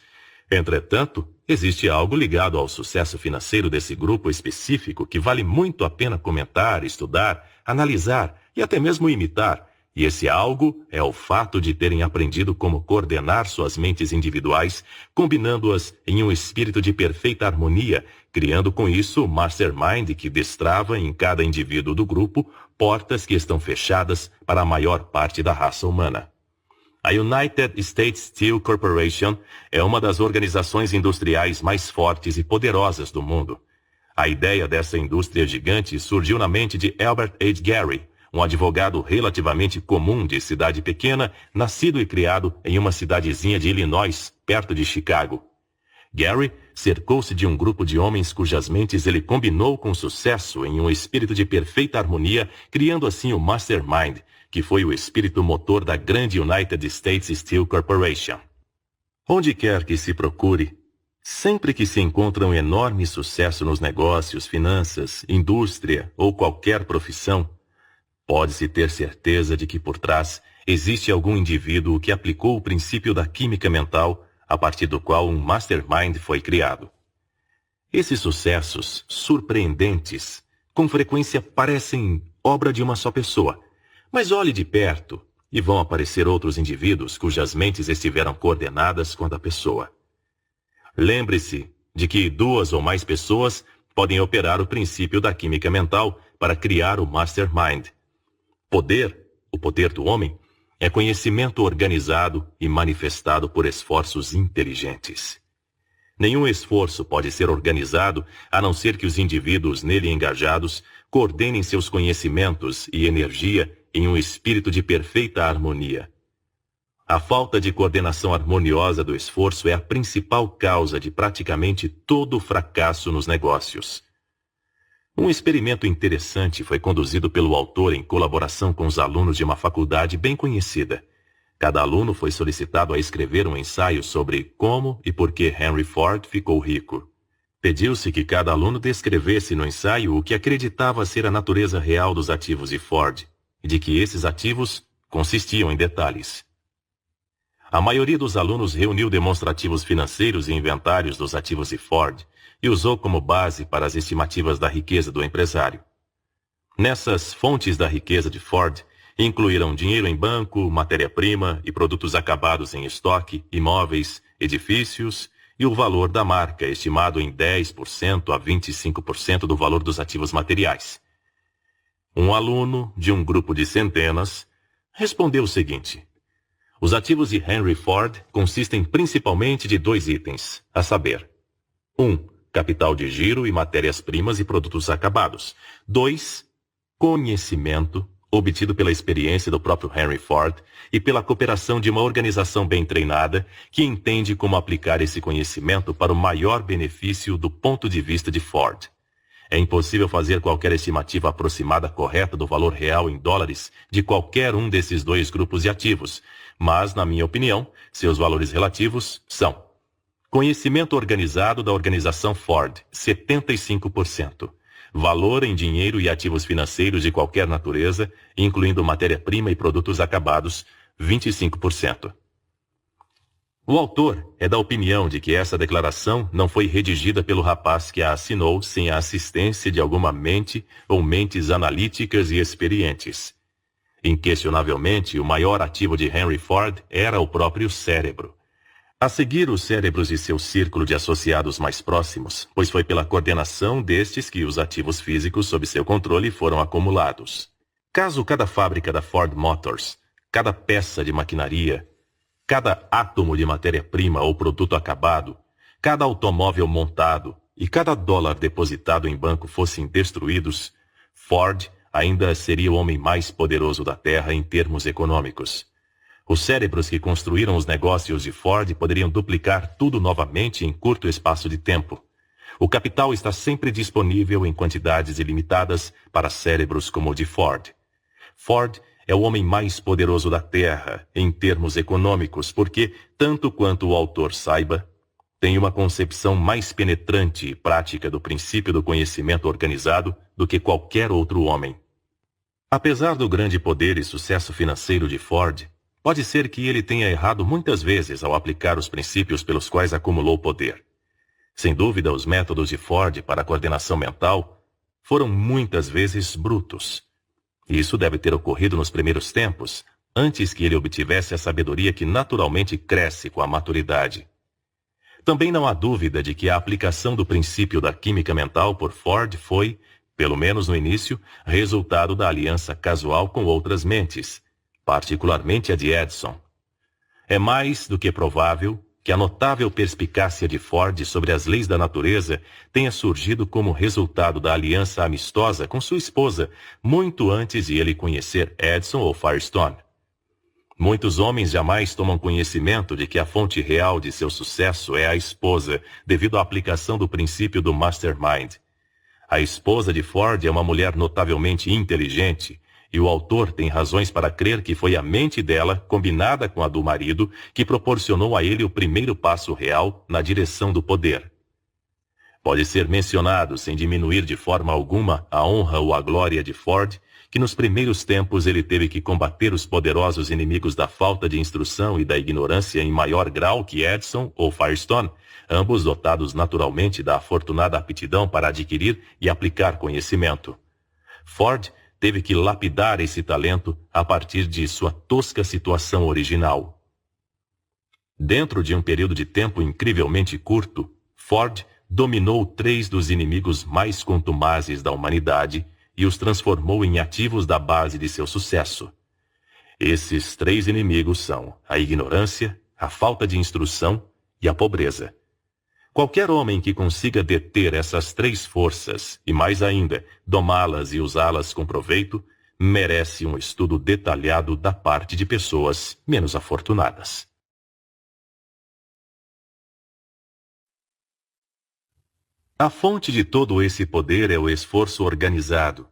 Entretanto, existe algo ligado ao sucesso financeiro desse grupo específico que vale muito a pena comentar, estudar, analisar e até mesmo imitar. E esse algo é o fato de terem aprendido como coordenar suas mentes individuais, combinando-as em um espírito de perfeita harmonia, criando com isso o mastermind que destrava em cada indivíduo do grupo portas que estão fechadas para a maior parte da raça humana. A United States Steel Corporation é uma das organizações industriais mais fortes e poderosas do mundo. A ideia dessa indústria gigante surgiu na mente de Albert H. Gary, um advogado relativamente comum de cidade pequena, nascido e criado em uma cidadezinha de Illinois, perto de Chicago. Gary cercou-se de um grupo de homens cujas mentes ele combinou com sucesso em um espírito de perfeita harmonia, criando assim o Mastermind, que foi o espírito motor da grande United States Steel Corporation. Onde quer que se procure, Sempre que se encontra um enorme sucesso nos negócios, finanças, indústria ou qualquer profissão, pode-se ter certeza de que por trás existe algum indivíduo que aplicou o princípio da química mental a partir do qual um mastermind foi criado. Esses sucessos surpreendentes com frequência parecem obra de uma só pessoa, mas olhe de perto e vão aparecer outros indivíduos cujas mentes estiveram coordenadas com a da pessoa. Lembre-se de que 2 ou mais pessoas podem operar o princípio da química mental para criar o mastermind. O poder do homem, é conhecimento organizado e manifestado por esforços inteligentes. Nenhum esforço pode ser organizado a não ser que os indivíduos nele engajados coordenem seus conhecimentos e energia em um espírito de perfeita harmonia. A falta de coordenação harmoniosa do esforço é a principal causa de praticamente todo o fracasso nos negócios. Um experimento interessante foi conduzido pelo autor em colaboração com os alunos de uma faculdade bem conhecida. Cada aluno foi solicitado a escrever um ensaio sobre como e por que Henry Ford ficou rico. Pediu-se que cada aluno descrevesse no ensaio o que acreditava ser a natureza real dos ativos de Ford, e de que esses ativos consistiam em detalhes. A maioria dos alunos reuniu demonstrativos financeiros e inventários dos ativos de Ford e usou como base para as estimativas da riqueza do empresário. Nessas fontes da riqueza de Ford, incluíram dinheiro em banco, matéria-prima e produtos acabados em estoque, imóveis, edifícios e o valor da marca, estimado em 10% a 25% do valor dos ativos materiais. Um aluno, de um grupo de centenas, respondeu o seguinte: os ativos de Henry Ford consistem principalmente de 2 itens, a saber: 1. Capital de giro e matérias-primas e produtos acabados. 2. Conhecimento, obtido pela experiência do próprio Henry Ford e pela cooperação de uma organização bem treinada que entende como aplicar esse conhecimento para o maior benefício do ponto de vista de Ford. É impossível fazer qualquer estimativa aproximada correta do valor real em dólares de qualquer um desses 2 grupos de ativos, mas, na minha opinião, seus valores relativos são: conhecimento organizado da organização Ford, 75%. Valor em dinheiro e ativos financeiros de qualquer natureza, incluindo matéria-prima e produtos acabados, 25%. O autor é da opinião de que essa declaração não foi redigida pelo rapaz que a assinou sem a assistência de alguma mente ou mentes analíticas e experientes. Inquestionavelmente, o maior ativo de Henry Ford era o próprio cérebro. A seguir, os cérebros de seu círculo de associados mais próximos, pois foi pela coordenação destes que os ativos físicos sob seu controle foram acumulados. Caso cada fábrica da Ford Motors, cada peça de maquinaria, cada átomo de matéria-prima ou produto acabado, cada automóvel montado e cada dólar depositado em banco fossem destruídos, Ford ainda seria o homem mais poderoso da Terra em termos econômicos. Os cérebros que construíram os negócios de Ford poderiam duplicar tudo novamente em curto espaço de tempo. O capital está sempre disponível em quantidades ilimitadas para cérebros como o de Ford. Ford é o homem mais poderoso da Terra em termos econômicos porque, tanto quanto o autor saiba, tem uma concepção mais penetrante e prática do princípio do conhecimento organizado do que qualquer outro homem. Apesar do grande poder e sucesso financeiro de Ford, pode ser que ele tenha errado muitas vezes ao aplicar os princípios pelos quais acumulou poder. Sem dúvida, os métodos de Ford para a coordenação mental foram muitas vezes brutos. Isso deve ter ocorrido nos primeiros tempos, antes que ele obtivesse a sabedoria que naturalmente cresce com a maturidade. Também não há dúvida de que a aplicação do princípio da química mental por Ford foi, pelo menos no início, resultado da aliança casual com outras mentes, particularmente a de Edison. É mais do que provável que a notável perspicácia de Ford sobre as leis da natureza tenha surgido como resultado da aliança amistosa com sua esposa, muito antes de ele conhecer Edison ou Firestone. Muitos homens jamais tomam conhecimento de que a fonte real de seu sucesso é a esposa, devido à aplicação do princípio do mastermind. A esposa de Ford é uma mulher notavelmente inteligente, e o autor tem razões para crer que foi a mente dela, combinada com a do marido, que proporcionou a ele o primeiro passo real na direção do poder. Pode ser mencionado, sem diminuir de forma alguma a honra ou a glória de Ford, que nos primeiros tempos ele teve que combater os poderosos inimigos da falta de instrução e da ignorância em maior grau que Edison ou Firestone, ambos dotados naturalmente da afortunada aptidão para adquirir e aplicar conhecimento. Ford teve que lapidar esse talento a partir de sua tosca situação original. Dentro de um período de tempo incrivelmente curto, Ford dominou 3 dos inimigos mais contumazes da humanidade e os transformou em ativos da base de seu sucesso. Esses 3 inimigos são a ignorância, a falta de instrução e a pobreza. Qualquer homem que consiga deter essas 3 forças, e mais ainda, domá-las e usá-las com proveito, merece um estudo detalhado da parte de pessoas menos afortunadas. A fonte de todo esse poder é o esforço organizado.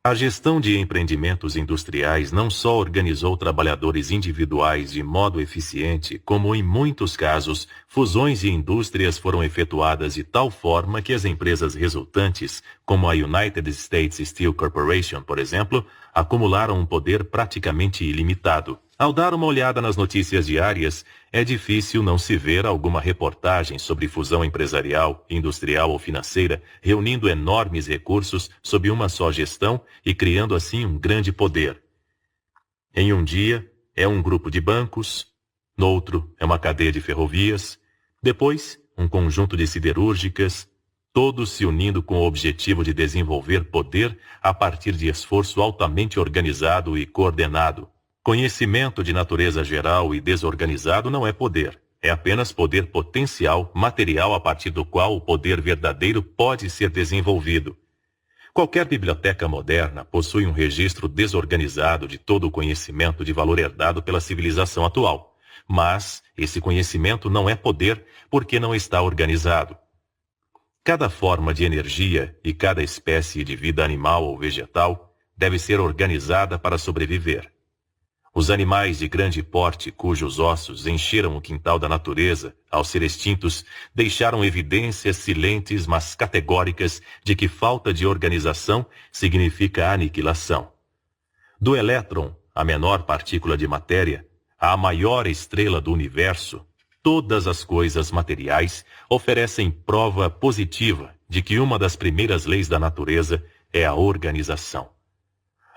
A gestão de empreendimentos industriais não só organizou trabalhadores individuais de modo eficiente, como em muitos casos, fusões de indústrias foram efetuadas de tal forma que as empresas resultantes, como a United States Steel Corporation, por exemplo, acumularam um poder praticamente ilimitado. Ao dar uma olhada nas notícias diárias, é difícil não se ver alguma reportagem sobre fusão empresarial, industrial ou financeira, reunindo enormes recursos sob uma só gestão e criando assim um grande poder. Em um dia, é um grupo de bancos, no outro é uma cadeia de ferrovias, depois um conjunto de siderúrgicas, todos se unindo com o objetivo de desenvolver poder a partir de esforço altamente organizado e coordenado. Conhecimento de natureza geral e desorganizado não é poder. É apenas poder potencial, material a partir do qual o poder verdadeiro pode ser desenvolvido. Qualquer biblioteca moderna possui um registro desorganizado de todo o conhecimento de valor herdado pela civilização atual. Mas esse conhecimento não é poder porque não está organizado. Cada forma de energia e cada espécie de vida animal ou vegetal deve ser organizada para sobreviver. Os animais de grande porte, cujos ossos encheram o quintal da natureza, ao ser extintos, deixaram evidências silentes, mas categóricas, de que falta de organização significa aniquilação. Do elétron, a menor partícula de matéria, à maior estrela do universo, todas as coisas materiais oferecem prova positiva de que uma das primeiras leis da natureza é a organização.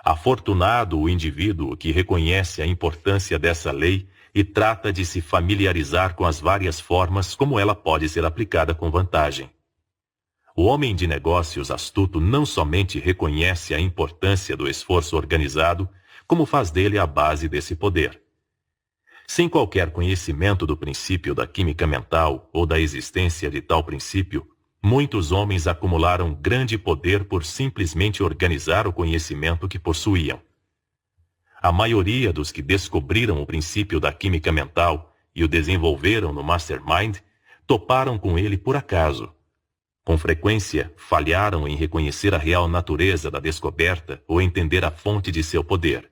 Afortunado o indivíduo que reconhece a importância dessa lei e trata de se familiarizar com as várias formas como ela pode ser aplicada com vantagem. O homem de negócios astuto não somente reconhece a importância do esforço organizado, como faz dele a base desse poder. Sem qualquer conhecimento do princípio da química mental ou da existência de tal princípio, muitos homens acumularam grande poder por simplesmente organizar o conhecimento que possuíam. A maioria dos que descobriram o princípio da química mental e o desenvolveram no Mastermind toparam com ele por acaso. Com frequência, falharam em reconhecer a real natureza da descoberta ou entender a fonte de seu poder.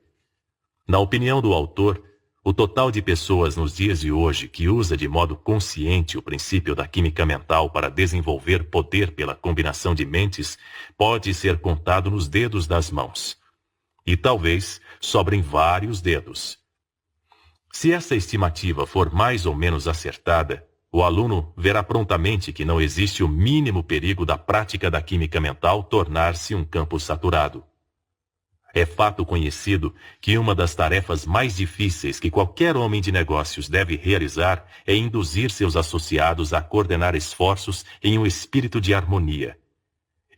Na opinião do autor, o total de pessoas nos dias de hoje que usa de modo consciente o princípio da química mental para desenvolver poder pela combinação de mentes pode ser contado nos dedos das mãos. E talvez sobrem vários dedos. Se essa estimativa for mais ou menos acertada, o aluno verá prontamente que não existe o mínimo perigo da prática da química mental tornar-se um campo saturado. É fato conhecido que uma das tarefas mais difíceis que qualquer homem de negócios deve realizar é induzir seus associados a coordenar esforços em um espírito de harmonia.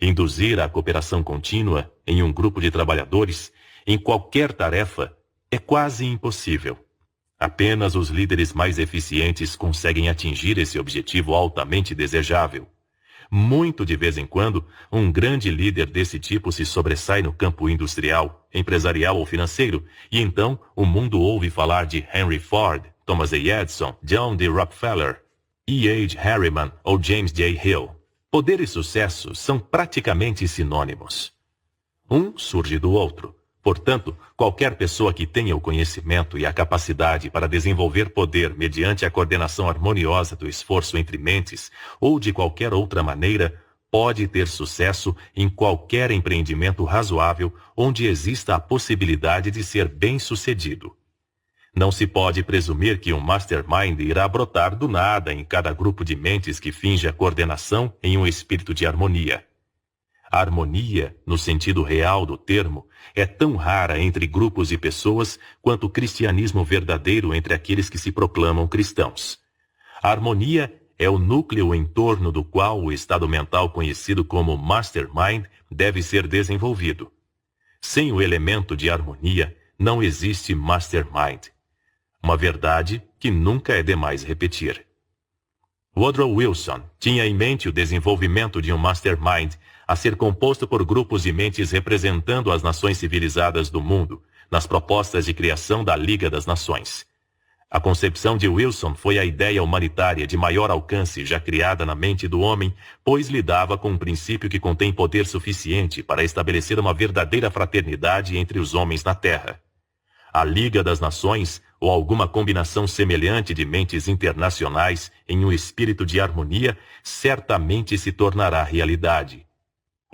Induzir a cooperação contínua em um grupo de trabalhadores, em qualquer tarefa, é quase impossível. Apenas os líderes mais eficientes conseguem atingir esse objetivo altamente desejável. Muito de vez em quando, um grande líder desse tipo se sobressai no campo industrial, empresarial ou financeiro, e então o mundo ouve falar de Henry Ford, Thomas A. Edison, John D. Rockefeller, E. H. Harriman ou James J. Hill. Poder e sucesso são praticamente sinônimos. Um surge do outro. Portanto, qualquer pessoa que tenha o conhecimento e a capacidade para desenvolver poder mediante a coordenação harmoniosa do esforço entre mentes ou de qualquer outra maneira, pode ter sucesso em qualquer empreendimento razoável onde exista a possibilidade de ser bem-sucedido. Não se pode presumir que um mastermind irá brotar do nada em cada grupo de mentes que finge a coordenação em um espírito de harmonia. A harmonia, no sentido real do termo, é tão rara entre grupos de pessoas quanto o cristianismo verdadeiro entre aqueles que se proclamam cristãos. A harmonia é o núcleo em torno do qual o estado mental conhecido como mastermind deve ser desenvolvido. Sem o elemento de harmonia, não existe mastermind. Uma verdade que nunca é demais repetir. Woodrow Wilson tinha em mente o desenvolvimento de um mastermind a ser composto por grupos de mentes representando as nações civilizadas do mundo, nas propostas de criação da Liga das Nações. A concepção de Wilson foi a ideia humanitária de maior alcance já criada na mente do homem, pois lidava com um princípio que contém poder suficiente para estabelecer uma verdadeira fraternidade entre os homens na Terra. A Liga das Nações, ou alguma combinação semelhante de mentes internacionais em um espírito de harmonia, certamente se tornará realidade.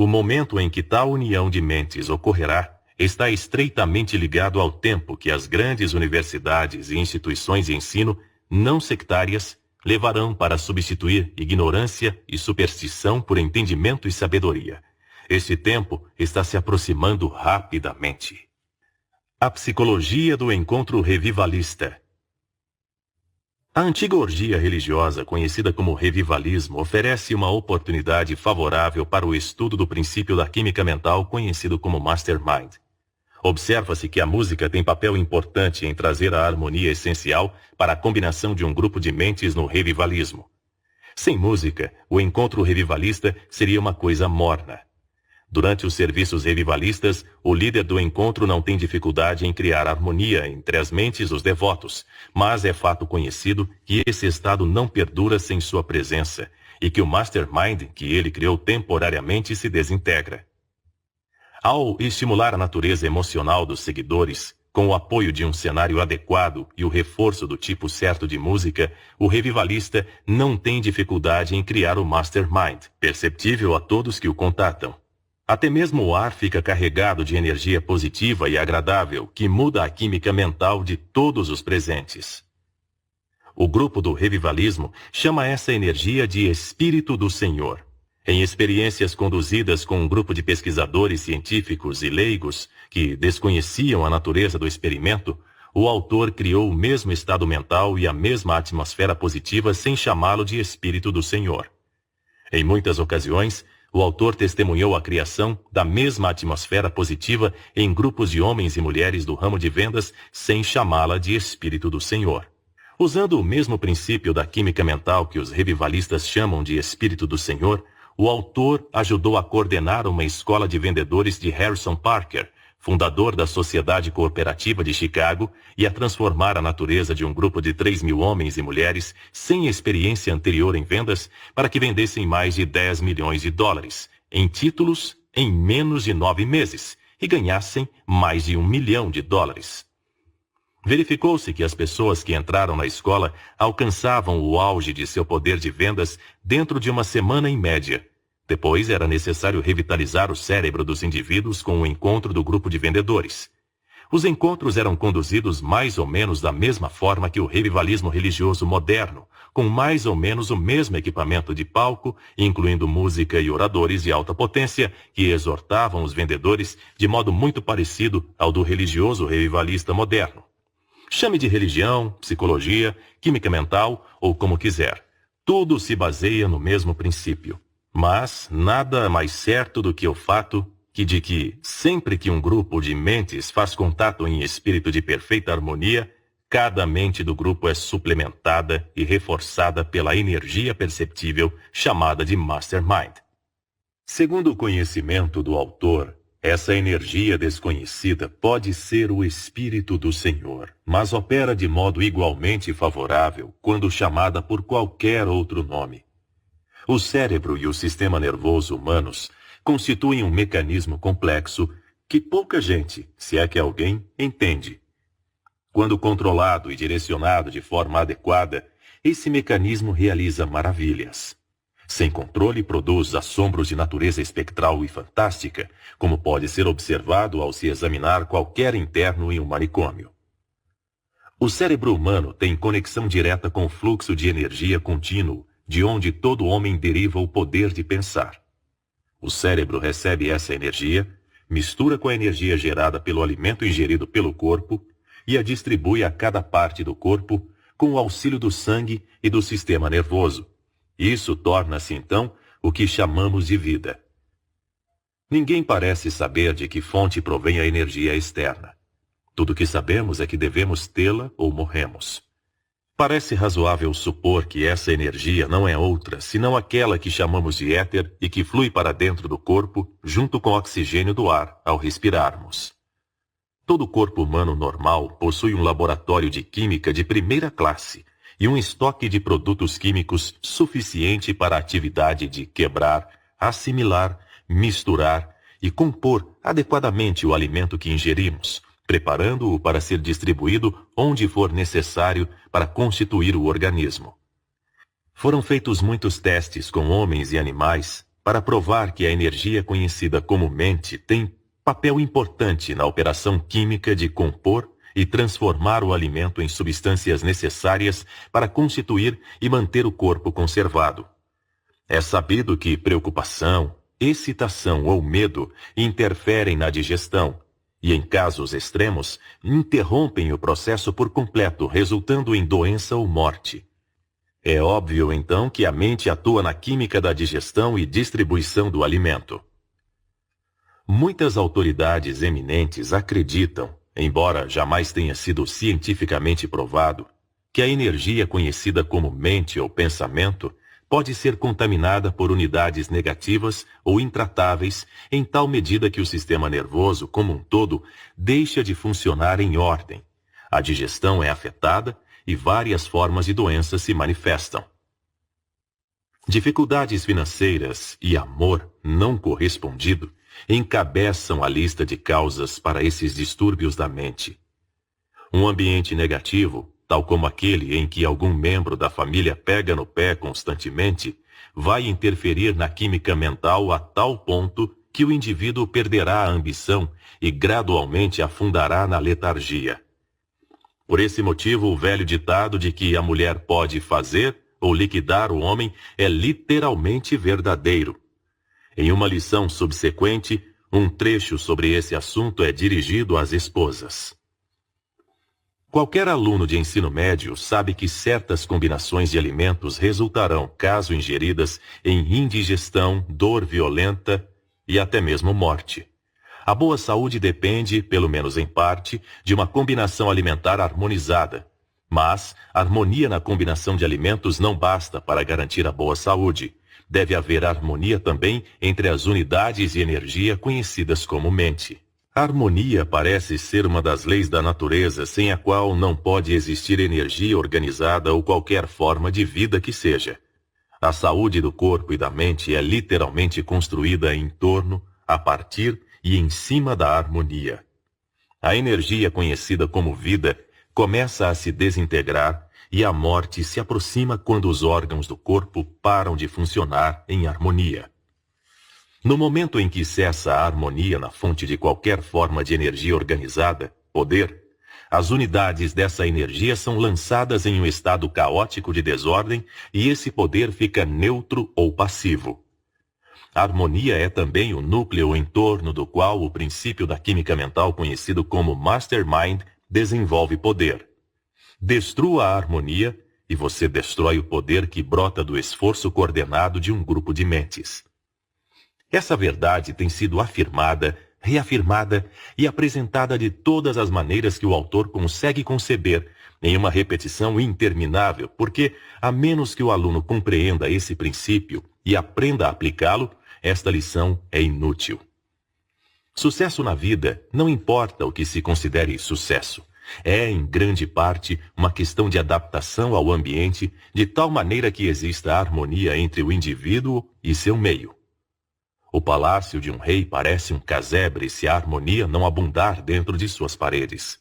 O momento em que tal união de mentes ocorrerá está estreitamente ligado ao tempo que as grandes universidades e instituições de ensino não sectárias levarão para substituir ignorância e superstição por entendimento e sabedoria. Este tempo está se aproximando rapidamente. A psicologia do encontro revivalista. A antiga orgia religiosa, conhecida como revivalismo, oferece uma oportunidade favorável para o estudo do princípio da química mental conhecido como mastermind. Observa-se que a música tem papel importante em trazer a harmonia essencial para a combinação de um grupo de mentes no revivalismo. Sem música, o encontro revivalista seria uma coisa morna. Durante os serviços revivalistas, o líder do encontro não tem dificuldade em criar harmonia entre as mentes dos devotos, mas é fato conhecido que esse estado não perdura sem sua presença e que o mastermind que ele criou temporariamente se desintegra. Ao estimular a natureza emocional dos seguidores, com o apoio de um cenário adequado e o reforço do tipo certo de música, o revivalista não tem dificuldade em criar o mastermind, perceptível a todos que o contatam. Até mesmo o ar fica carregado de energia positiva e agradável, que muda a química mental de todos os presentes. O grupo do revivalismo chama essa energia de Espírito do Senhor. Em experiências conduzidas com um grupo de pesquisadores científicos e leigos que desconheciam a natureza do experimento, o autor criou o mesmo estado mental e a mesma atmosfera positiva sem chamá-lo de Espírito do Senhor. Em muitas ocasiões, o autor testemunhou a criação da mesma atmosfera positiva em grupos de homens e mulheres do ramo de vendas sem chamá-la de Espírito do Senhor. Usando o mesmo princípio da química mental que os revivalistas chamam de Espírito do Senhor, o autor ajudou a coordenar uma escola de vendedores de Harrison Parker, fundador da Sociedade Cooperativa de Chicago, e a transformar a natureza de um grupo de 3.000 homens e mulheres sem experiência anterior em vendas para que vendessem mais de 10 milhões de dólares em títulos em menos de 9 meses e ganhassem mais de 1 milhão de dólares. Verificou-se que as pessoas que entraram na escola alcançavam o auge de seu poder de vendas dentro de uma semana em média. Depois era necessário revitalizar o cérebro dos indivíduos com o encontro do grupo de vendedores. Os encontros eram conduzidos mais ou menos da mesma forma que o revivalismo religioso moderno, com mais ou menos o mesmo equipamento de palco, incluindo música e oradores de alta potência que exortavam os vendedores de modo muito parecido ao do religioso revivalista moderno. Chame de religião, psicologia, química mental ou como quiser. Tudo se baseia no mesmo princípio. Mas nada mais certo do que o fato de que, sempre que um grupo de mentes faz contato em espírito de perfeita harmonia, cada mente do grupo é suplementada e reforçada pela energia perceptível chamada de mastermind. Segundo o conhecimento do autor, essa energia desconhecida pode ser o Espírito do Senhor, mas opera de modo igualmente favorável quando chamada por qualquer outro nome. O cérebro e o sistema nervoso humanos constituem um mecanismo complexo que pouca gente, se é que alguém, entende. Quando controlado e direcionado de forma adequada, esse mecanismo realiza maravilhas. Sem controle, produz assombros de natureza espectral e fantástica, como pode ser observado ao se examinar qualquer interno em um manicômio. O cérebro humano tem conexão direta com o fluxo de energia contínuo, de onde todo homem deriva o poder de pensar. O cérebro recebe essa energia, mistura com a energia gerada pelo alimento ingerido pelo corpo e a distribui a cada parte do corpo com o auxílio do sangue e do sistema nervoso. Isso torna-se, então, o que chamamos de vida. Ninguém parece saber de que fonte provém a energia externa. Tudo o que sabemos é que devemos tê-la ou morremos. Parece razoável supor que essa energia não é outra, senão aquela que chamamos de éter e que flui para dentro do corpo, junto com o oxigênio do ar, ao respirarmos. Todo corpo humano normal possui um laboratório de química de primeira classe e um estoque de produtos químicos suficiente para a atividade de quebrar, assimilar, misturar e compor adequadamente o alimento que ingerimos, preparando-o para ser distribuído onde for necessário para constituir o organismo. Foram feitos muitos testes com homens e animais para provar que a energia conhecida como mente tem papel importante na operação química de compor e transformar o alimento em substâncias necessárias para constituir e manter o corpo conservado. É sabido que preocupação, excitação ou medo interferem na digestão, e, em casos extremos, interrompem o processo por completo, resultando em doença ou morte. É óbvio, então, que a mente atua na química da digestão e distribuição do alimento. Muitas autoridades eminentes acreditam, embora jamais tenha sido cientificamente provado, que a energia conhecida como mente ou pensamento pode ser contaminada por unidades negativas ou intratáveis em tal medida que o sistema nervoso, como um todo, deixa de funcionar em ordem. A digestão é afetada e várias formas de doenças se manifestam. Dificuldades financeiras e amor não correspondido encabeçam a lista de causas para esses distúrbios da mente. Um ambiente negativo, tal como aquele em que algum membro da família pega no pé constantemente, vai interferir na química mental a tal ponto que o indivíduo perderá a ambição e gradualmente afundará na letargia. Por esse motivo, o velho ditado de que a mulher pode fazer ou liquidar o homem é literalmente verdadeiro. Em uma lição subsequente, um trecho sobre esse assunto é dirigido às esposas. Qualquer aluno de ensino médio sabe que certas combinações de alimentos resultarão, caso ingeridas, em indigestão, dor violenta e até mesmo morte. A boa saúde depende, pelo menos em parte, de uma combinação alimentar harmonizada. Mas a harmonia na combinação de alimentos não basta para garantir a boa saúde. Deve haver harmonia também entre as unidades de energia conhecidas como mente. A harmonia parece ser uma das leis da natureza sem a qual não pode existir energia organizada ou qualquer forma de vida que seja. A saúde do corpo e da mente é literalmente construída em torno, a partir e em cima da harmonia. A energia conhecida como vida começa a se desintegrar e a morte se aproxima quando os órgãos do corpo param de funcionar em harmonia. No momento em que cessa a harmonia na fonte de qualquer forma de energia organizada, poder, as unidades dessa energia são lançadas em um estado caótico de desordem e esse poder fica neutro ou passivo. A harmonia é também o núcleo em torno do qual o princípio da química mental conhecido como Mastermind desenvolve poder. Destrua a harmonia e você destrói o poder que brota do esforço coordenado de um grupo de mentes. Essa verdade tem sido afirmada, reafirmada e apresentada de todas as maneiras que o autor consegue conceber, em uma repetição interminável, porque, a menos que o aluno compreenda esse princípio e aprenda a aplicá-lo, esta lição é inútil. Sucesso na vida não importa o que se considere sucesso. É, em grande parte, uma questão de adaptação ao ambiente, de tal maneira que exista harmonia entre o indivíduo e seu meio. O palácio de um rei parece um casebre se a harmonia não abundar dentro de suas paredes.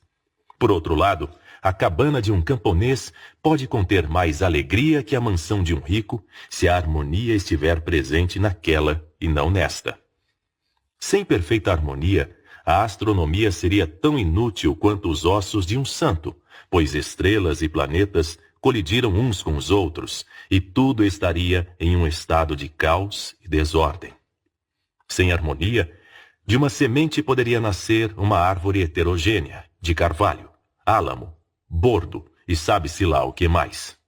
Por outro lado, a cabana de um camponês pode conter mais alegria que a mansão de um rico se a harmonia estiver presente naquela e não nesta. Sem perfeita harmonia, a astronomia seria tão inútil quanto os ossos de um santo, pois estrelas e planetas colidiram uns com os outros e tudo estaria em um estado de caos e desordem. Sem harmonia, de uma semente poderia nascer uma árvore heterogênea, de carvalho, álamo, bordo e sabe-se lá o que mais.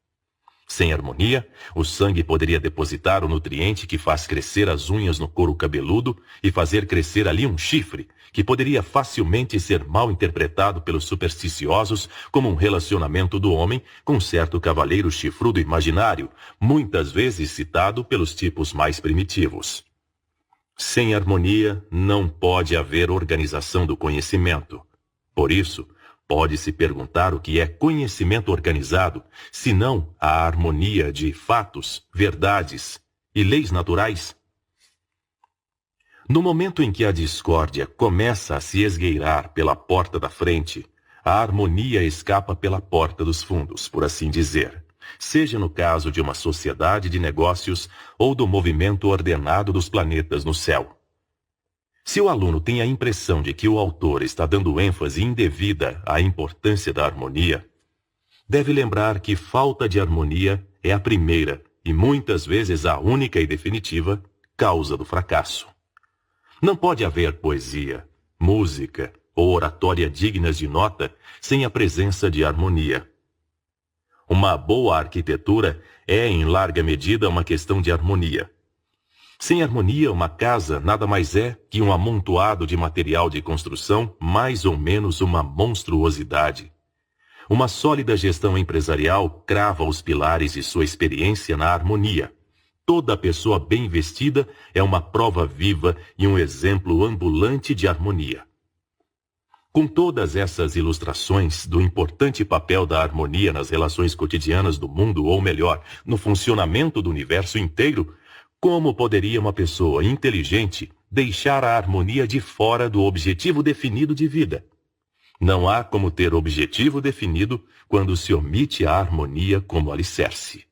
Sem harmonia, o sangue poderia depositar o nutriente que faz crescer as unhas no couro cabeludo e fazer crescer ali um chifre, que poderia facilmente ser mal interpretado pelos supersticiosos como um relacionamento do homem com certo cavaleiro chifrudo imaginário, muitas vezes citado pelos tipos mais primitivos. Sem harmonia, não pode haver organização do conhecimento. Por isso, pode-se perguntar o que é conhecimento organizado, se não a harmonia de fatos, verdades e leis naturais? No momento em que a discórdia começa a se esgueirar pela porta da frente, a harmonia escapa pela porta dos fundos, por assim dizer, seja no caso de uma sociedade de negócios ou do movimento ordenado dos planetas no céu. Se o aluno tem a impressão de que o autor está dando ênfase indevida à importância da harmonia, deve lembrar que falta de harmonia é a primeira e muitas vezes a única e definitiva causa do fracasso. Não pode haver poesia, música ou oratória dignas de nota sem a presença de harmonia. Uma boa arquitetura é, em larga medida, uma questão de harmonia. Sem harmonia, uma casa nada mais é que um amontoado de material de construção, mais ou menos uma monstruosidade. Uma sólida gestão empresarial crava os pilares de sua experiência na harmonia. Toda pessoa bem vestida é uma prova viva e um exemplo ambulante de harmonia. Com todas essas ilustrações do importante papel da harmonia nas relações cotidianas do mundo, ou melhor, no funcionamento do universo inteiro, como poderia uma pessoa inteligente deixar a harmonia de fora do objetivo definido de vida? Não há como ter objetivo definido quando se omite a harmonia como alicerce.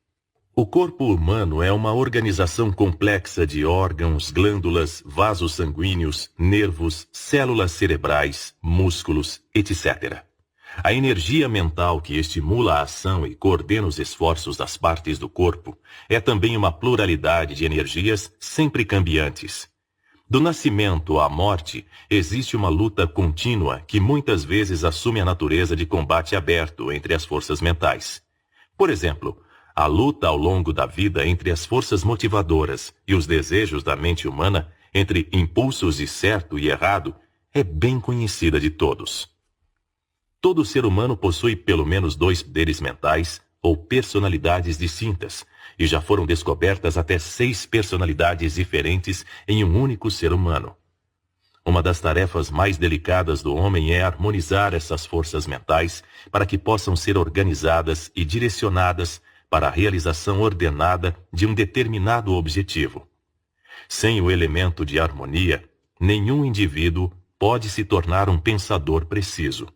O corpo humano é uma organização complexa de órgãos, glândulas, vasos sanguíneos, nervos, células cerebrais, músculos, etc. A energia mental que estimula a ação e coordena os esforços das partes do corpo é também uma pluralidade de energias sempre cambiantes. Do nascimento à morte, existe uma luta contínua que muitas vezes assume a natureza de combate aberto entre as forças mentais. Por exemplo, a luta ao longo da vida entre as forças motivadoras e os desejos da mente humana, entre impulsos de certo e errado, é bem conhecida de todos. Todo ser humano possui pelo menos 2 poderes mentais ou personalidades distintas, e já foram descobertas até 6 personalidades diferentes em um único ser humano. Uma das tarefas mais delicadas do homem é harmonizar essas forças mentais para que possam ser organizadas e direcionadas para a realização ordenada de um determinado objetivo. Sem o elemento de harmonia, nenhum indivíduo pode se tornar um pensador preciso.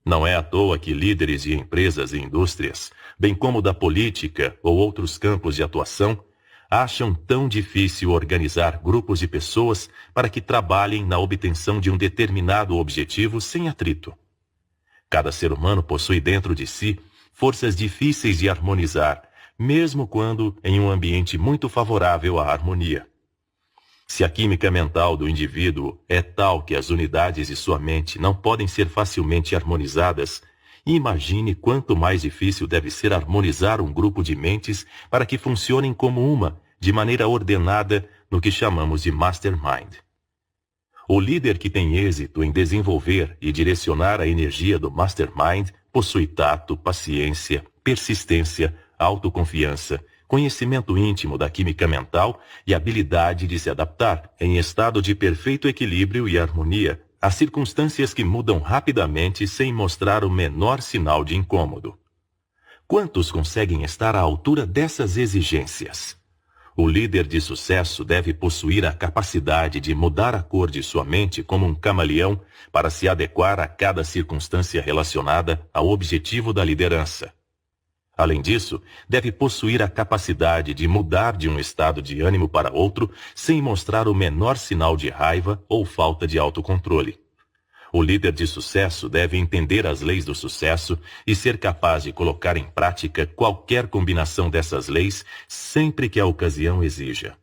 Não é à toa que líderes de empresas e indústrias, bem como da política ou outros campos de atuação, acham tão difícil organizar grupos de pessoas para que trabalhem na obtenção de um determinado objetivo sem atrito. Cada ser humano possui dentro de si forças difíceis de harmonizar, mesmo quando em um ambiente muito favorável à harmonia. Se a química mental do indivíduo é tal que as unidades de sua mente não podem ser facilmente harmonizadas, imagine quanto mais difícil deve ser harmonizar um grupo de mentes para que funcionem como uma, de maneira ordenada, no que chamamos de mastermind. O líder que tem êxito em desenvolver e direcionar a energia do mastermind possui tato, paciência, persistência, autoconfiança, conhecimento íntimo da química mental e habilidade de se adaptar, em estado de perfeito equilíbrio e harmonia, a circunstâncias que mudam rapidamente sem mostrar o menor sinal de incômodo. Quantos conseguem estar à altura dessas exigências? O líder de sucesso deve possuir a capacidade de mudar a cor de sua mente como um camaleão para se adequar a cada circunstância relacionada ao objetivo da liderança. Além disso, deve possuir a capacidade de mudar de um estado de ânimo para outro sem mostrar o menor sinal de raiva ou falta de autocontrole. O líder de sucesso deve entender as leis do sucesso e ser capaz de colocar em prática qualquer combinação dessas leis sempre que a ocasião exija.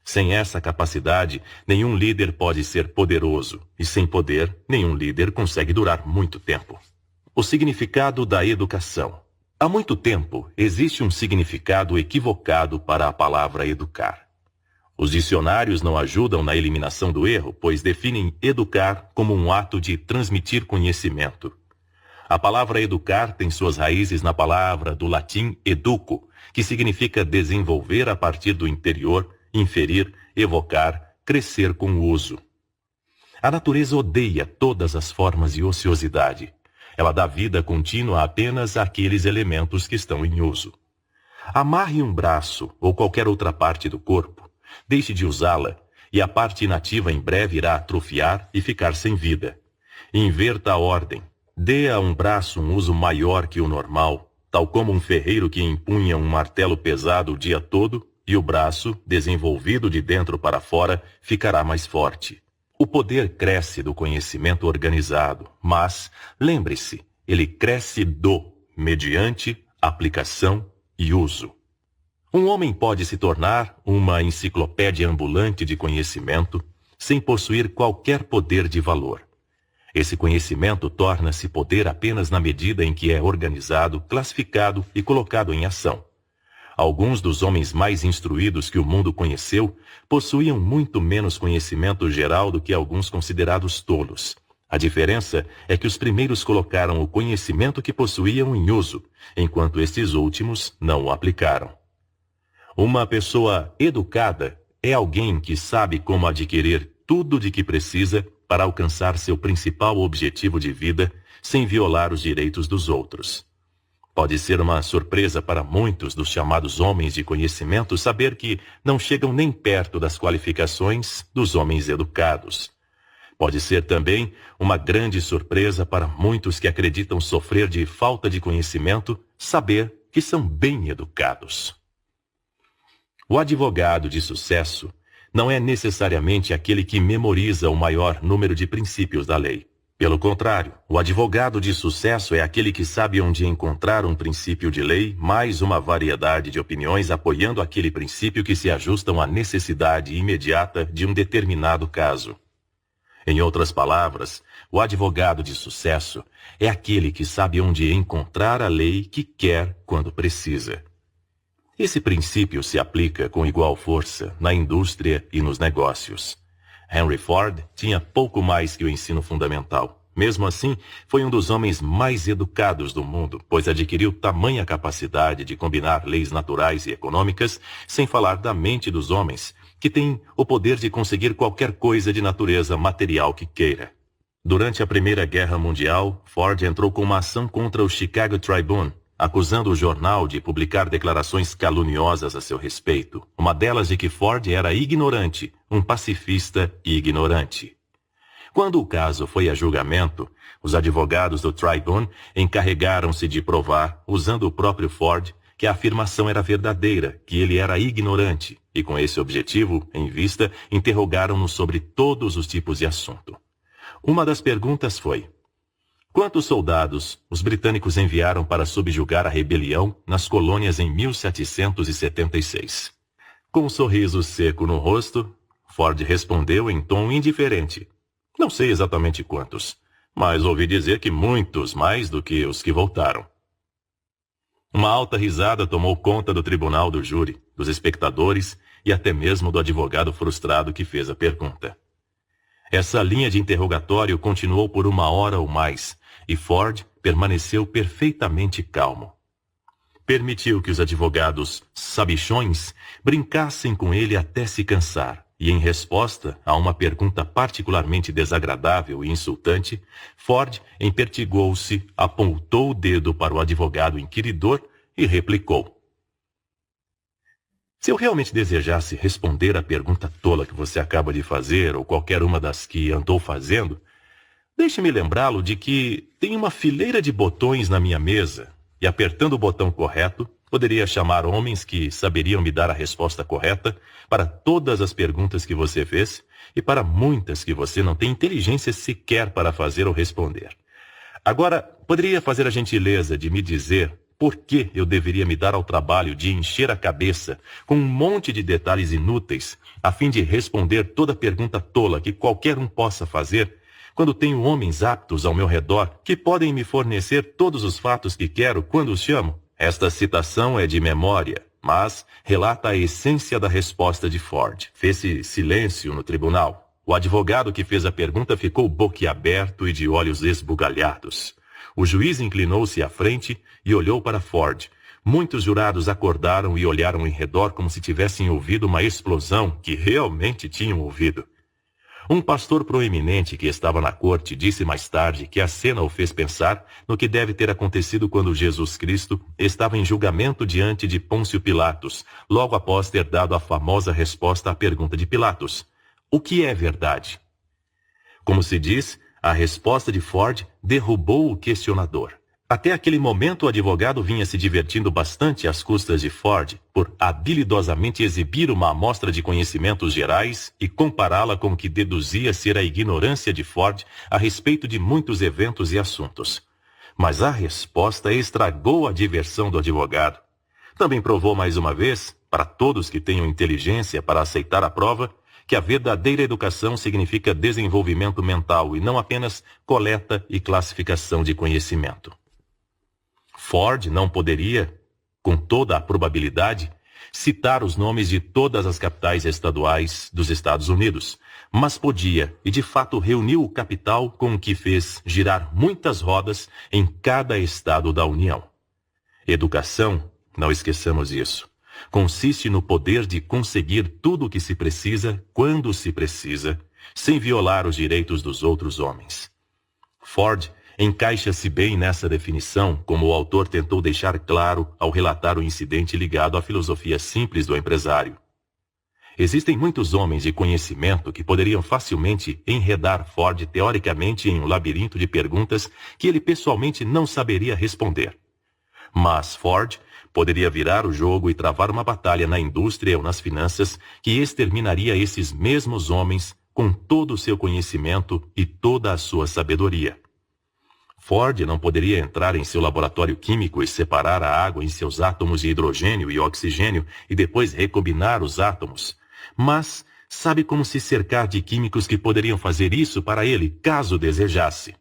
Sem essa capacidade, nenhum líder pode ser poderoso, e sem poder, nenhum líder consegue durar muito tempo. O significado da educação. Há muito tempo, existe um significado equivocado para a palavra educar. Os dicionários não ajudam na eliminação do erro, pois definem educar como um ato de transmitir conhecimento. A palavra educar tem suas raízes na palavra do latim educo, que significa desenvolver a partir do interior, inferir, evocar, crescer com o uso. A natureza odeia todas as formas de ociosidade. Ela dá vida contínua apenas àqueles elementos que estão em uso. Amarre um braço ou qualquer outra parte do corpo. Deixe de usá-la, e a parte inativa em breve irá atrofiar e ficar sem vida. Inverta a ordem. Dê a um braço um uso maior que o normal, tal como um ferreiro que empunha um martelo pesado o dia todo, e o braço, desenvolvido de dentro para fora, ficará mais forte. O poder cresce do conhecimento organizado, mas, lembre-se, ele cresce mediante aplicação e uso. Um homem pode se tornar uma enciclopédia ambulante de conhecimento sem possuir qualquer poder de valor. Esse conhecimento torna-se poder apenas na medida em que é organizado, classificado e colocado em ação. Alguns dos homens mais instruídos que o mundo conheceu possuíam muito menos conhecimento geral do que alguns considerados tolos. A diferença é que os primeiros colocaram o conhecimento que possuíam em uso, enquanto estes últimos não o aplicaram. Uma pessoa educada é alguém que sabe como adquirir tudo de que precisa para alcançar seu principal objetivo de vida sem violar os direitos dos outros. Pode ser uma surpresa para muitos dos chamados homens de conhecimento saber que não chegam nem perto das qualificações dos homens educados. Pode ser também uma grande surpresa para muitos que acreditam sofrer de falta de conhecimento saber que são bem educados. O advogado de sucesso não é necessariamente aquele que memoriza o maior número de princípios da lei. Pelo contrário, o advogado de sucesso é aquele que sabe onde encontrar um princípio de lei, mais uma variedade de opiniões apoiando aquele princípio que se ajustam à necessidade imediata de um determinado caso. Em outras palavras, o advogado de sucesso é aquele que sabe onde encontrar a lei que quer quando precisa. Esse princípio se aplica com igual força na indústria e nos negócios. Henry Ford tinha pouco mais que o ensino fundamental. Mesmo assim, foi um dos homens mais educados do mundo, pois adquiriu tamanha capacidade de combinar leis naturais e econômicas, sem falar da mente dos homens, que têm o poder de conseguir qualquer coisa de natureza material que queira. Durante a Primeira Guerra Mundial, Ford entrou com uma ação contra o Chicago Tribune, acusando o jornal de publicar declarações caluniosas a seu respeito, uma delas de que Ford era ignorante, um pacifista e ignorante. Quando o caso foi a julgamento, os advogados do Tribune encarregaram-se de provar, usando o próprio Ford, que a afirmação era verdadeira, que ele era ignorante, e com esse objetivo em vista, interrogaram-no sobre todos os tipos de assunto. Uma das perguntas foi: quantos soldados os britânicos enviaram para subjugar a rebelião nas colônias em 1776? Com um sorriso seco no rosto, Ford respondeu em tom indiferente: não sei exatamente quantos, mas ouvi dizer que muitos mais do que os que voltaram. Uma alta risada tomou conta do tribunal do júri, dos espectadores e até mesmo do advogado frustrado que fez a pergunta. Essa linha de interrogatório continuou por 1 hora ou mais, e Ford permaneceu perfeitamente calmo. Permitiu que os advogados sabichões brincassem com ele até se cansar, e em resposta a uma pergunta particularmente desagradável e insultante, Ford empertigou-se, apontou o dedo para o advogado inquiridor e replicou: Se eu realmente desejasse responder à pergunta tola que você acaba de fazer, ou qualquer uma das que andou fazendo, deixe-me lembrá-lo de que tem uma fileira de botões na minha mesa, e apertando o botão correto, poderia chamar homens que saberiam me dar a resposta correta para todas as perguntas que você fez e para muitas que você não tem inteligência sequer para fazer ou responder. Agora, poderia fazer a gentileza de me dizer por que eu deveria me dar ao trabalho de encher a cabeça com um monte de detalhes inúteis a fim de responder toda pergunta tola que qualquer um possa fazer, quando tenho homens aptos ao meu redor que podem me fornecer todos os fatos que quero quando os chamo? Esta citação é de memória, mas relata a essência da resposta de Ford. Fez-se silêncio no tribunal. O advogado que fez a pergunta ficou boquiaberto e de olhos esbugalhados. O juiz inclinou-se à frente e olhou para Ford. Muitos jurados acordaram e olharam em redor como se tivessem ouvido uma explosão que realmente tinham ouvido. Um pastor proeminente que estava na corte disse mais tarde que a cena o fez pensar no que deve ter acontecido quando Jesus Cristo estava em julgamento diante de Pôncio Pilatos, logo após ter dado a famosa resposta à pergunta de Pilatos: o que é verdade? Como se diz, a resposta de Ford derrubou o questionador. Até aquele momento, o advogado vinha se divertindo bastante às custas de Ford por habilidosamente exibir uma amostra de conhecimentos gerais e compará-la com o que deduzia ser a ignorância de Ford a respeito de muitos eventos e assuntos. Mas a resposta estragou a diversão do advogado. Também provou mais uma vez, para todos que tenham inteligência para aceitar a prova, que a verdadeira educação significa desenvolvimento mental e não apenas coleta e classificação de conhecimento. Ford não poderia, com toda a probabilidade, citar os nomes de todas as capitais estaduais dos Estados Unidos, mas podia, e de fato reuniu o capital com o que fez girar muitas rodas em cada estado da União. Educação, não esqueçamos isso, consiste no poder de conseguir tudo o que se precisa, quando se precisa, sem violar os direitos dos outros homens. Ford encaixa-se bem nessa definição, como o autor tentou deixar claro ao relatar o incidente ligado à filosofia simples do empresário. Existem muitos homens de conhecimento que poderiam facilmente enredar Ford teoricamente em um labirinto de perguntas que ele pessoalmente não saberia responder. Mas Ford poderia virar o jogo e travar uma batalha na indústria ou nas finanças que exterminaria esses mesmos homens com todo o seu conhecimento e toda a sua sabedoria. Ford não poderia entrar em seu laboratório químico e separar a água em seus átomos de hidrogênio e oxigênio e depois recombinar os átomos. Mas sabe como se cercar de químicos que poderiam fazer isso para ele, caso desejasse.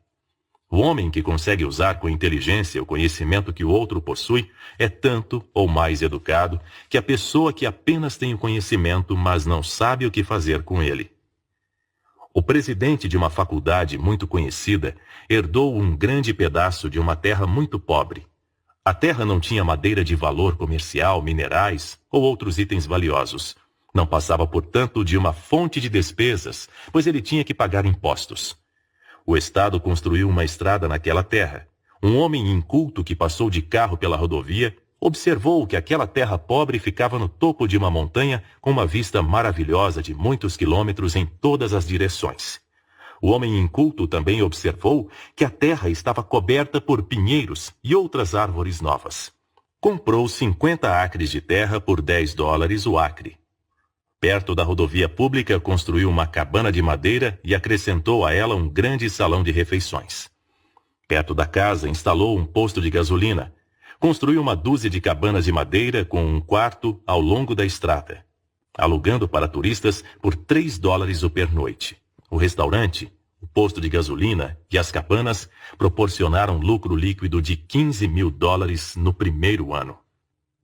O homem que consegue usar com inteligência o conhecimento que o outro possui é tanto ou mais educado que a pessoa que apenas tem o conhecimento, mas não sabe o que fazer com ele. O presidente de uma faculdade muito conhecida herdou um grande pedaço de uma terra muito pobre. A terra não tinha madeira de valor comercial, minerais ou outros itens valiosos. Não passava, portanto, de uma fonte de despesas, pois ele tinha que pagar impostos. O Estado construiu uma estrada naquela terra. Um homem inculto que passou de carro pela rodovia observou que aquela terra pobre ficava no topo de uma montanha com uma vista maravilhosa de muitos quilômetros em todas as direções. O homem inculto também observou que a terra estava coberta por pinheiros e outras árvores novas. Comprou 50 acres de terra por $10 o acre. Perto da rodovia pública, construiu uma cabana de madeira e acrescentou a ela um grande salão de refeições. Perto da casa, instalou um posto de gasolina. Construiu uma dúzia de cabanas de madeira com um quarto ao longo da estrada, alugando para turistas por $3 o pernoite. O restaurante, o posto de gasolina e as cabanas proporcionaram lucro líquido de $15 mil no primeiro ano.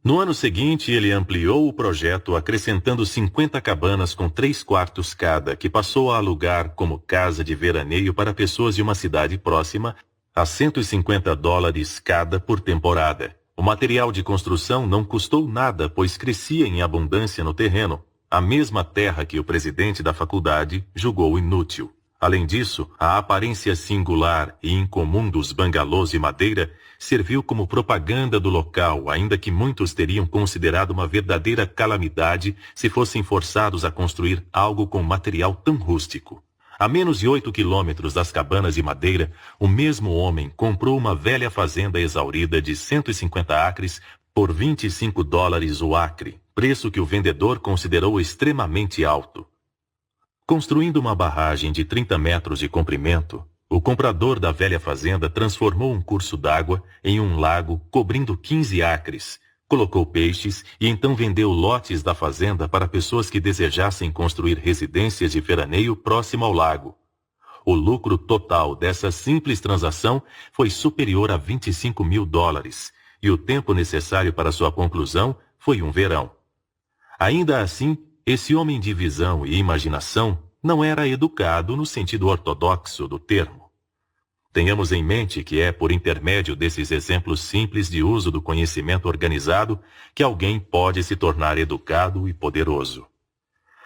No ano seguinte, ele ampliou o projeto, acrescentando 50 cabanas com 3 quartos cada, que passou a alugar como casa de veraneio para pessoas de uma cidade próxima a $150 cada por temporada. O material de construção não custou nada, pois crescia em abundância no terreno, a mesma terra que o presidente da faculdade julgou inútil. Além disso, a aparência singular e incomum dos bangalôs de madeira serviu como propaganda do local, ainda que muitos teriam considerado uma verdadeira calamidade se fossem forçados a construir algo com material tão rústico. A menos de 8 quilômetros das cabanas de madeira, o mesmo homem comprou uma velha fazenda exaurida de 150 acres por $25 o acre, preço que o vendedor considerou extremamente alto. Construindo uma barragem de 30 metros de comprimento, o comprador da velha fazenda transformou um curso d'água em um lago cobrindo 15 acres, colocou peixes e então vendeu lotes da fazenda para pessoas que desejassem construir residências de veraneio próximo ao lago. O lucro total dessa simples transação foi superior a $25 mil, e o tempo necessário para sua conclusão foi um verão. Ainda assim, esse homem de visão e imaginação não era educado no sentido ortodoxo do termo. Tenhamos em mente que é por intermédio desses exemplos simples de uso do conhecimento organizado que alguém pode se tornar educado e poderoso.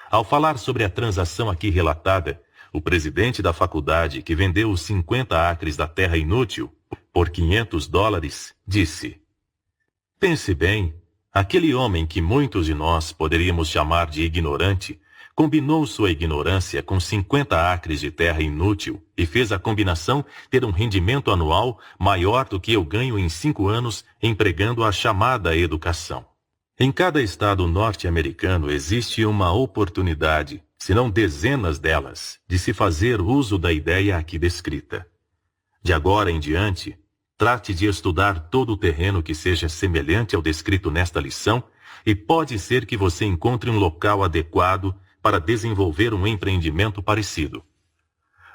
Ao falar sobre a transação aqui relatada, o presidente da faculdade que vendeu os 50 acres da terra inútil por $500 disse: "Pense bem, aquele homem que muitos de nós poderíamos chamar de ignorante, combinou sua ignorância com 50 acres de terra inútil e fez a combinação ter um rendimento anual maior do que eu ganho em 5 anos empregando a chamada educação." Em cada estado norte-americano existe uma oportunidade, se não dezenas delas, de se fazer uso da ideia aqui descrita. De agora em diante, trate de estudar todo o terreno que seja semelhante ao descrito nesta lição e pode ser que você encontre um local adequado para desenvolver um empreendimento parecido.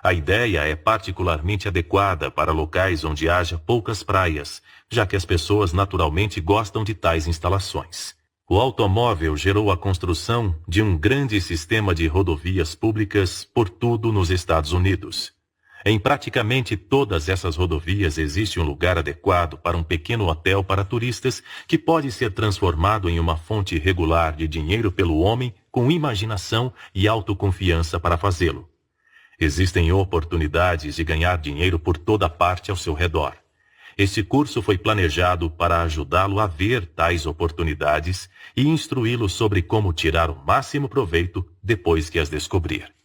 A ideia é particularmente adequada para locais onde haja poucas praias, já que as pessoas naturalmente gostam de tais instalações. O automóvel gerou a construção de um grande sistema de rodovias públicas por tudo nos Estados Unidos. Em praticamente todas essas rodovias existe um lugar adequado para um pequeno hotel para turistas que pode ser transformado em uma fonte regular de dinheiro pelo homem com imaginação e autoconfiança para fazê-lo. Existem oportunidades de ganhar dinheiro por toda parte ao seu redor. Este curso foi planejado para ajudá-lo a ver tais oportunidades e instruí-lo sobre como tirar o máximo proveito depois que as descobrir.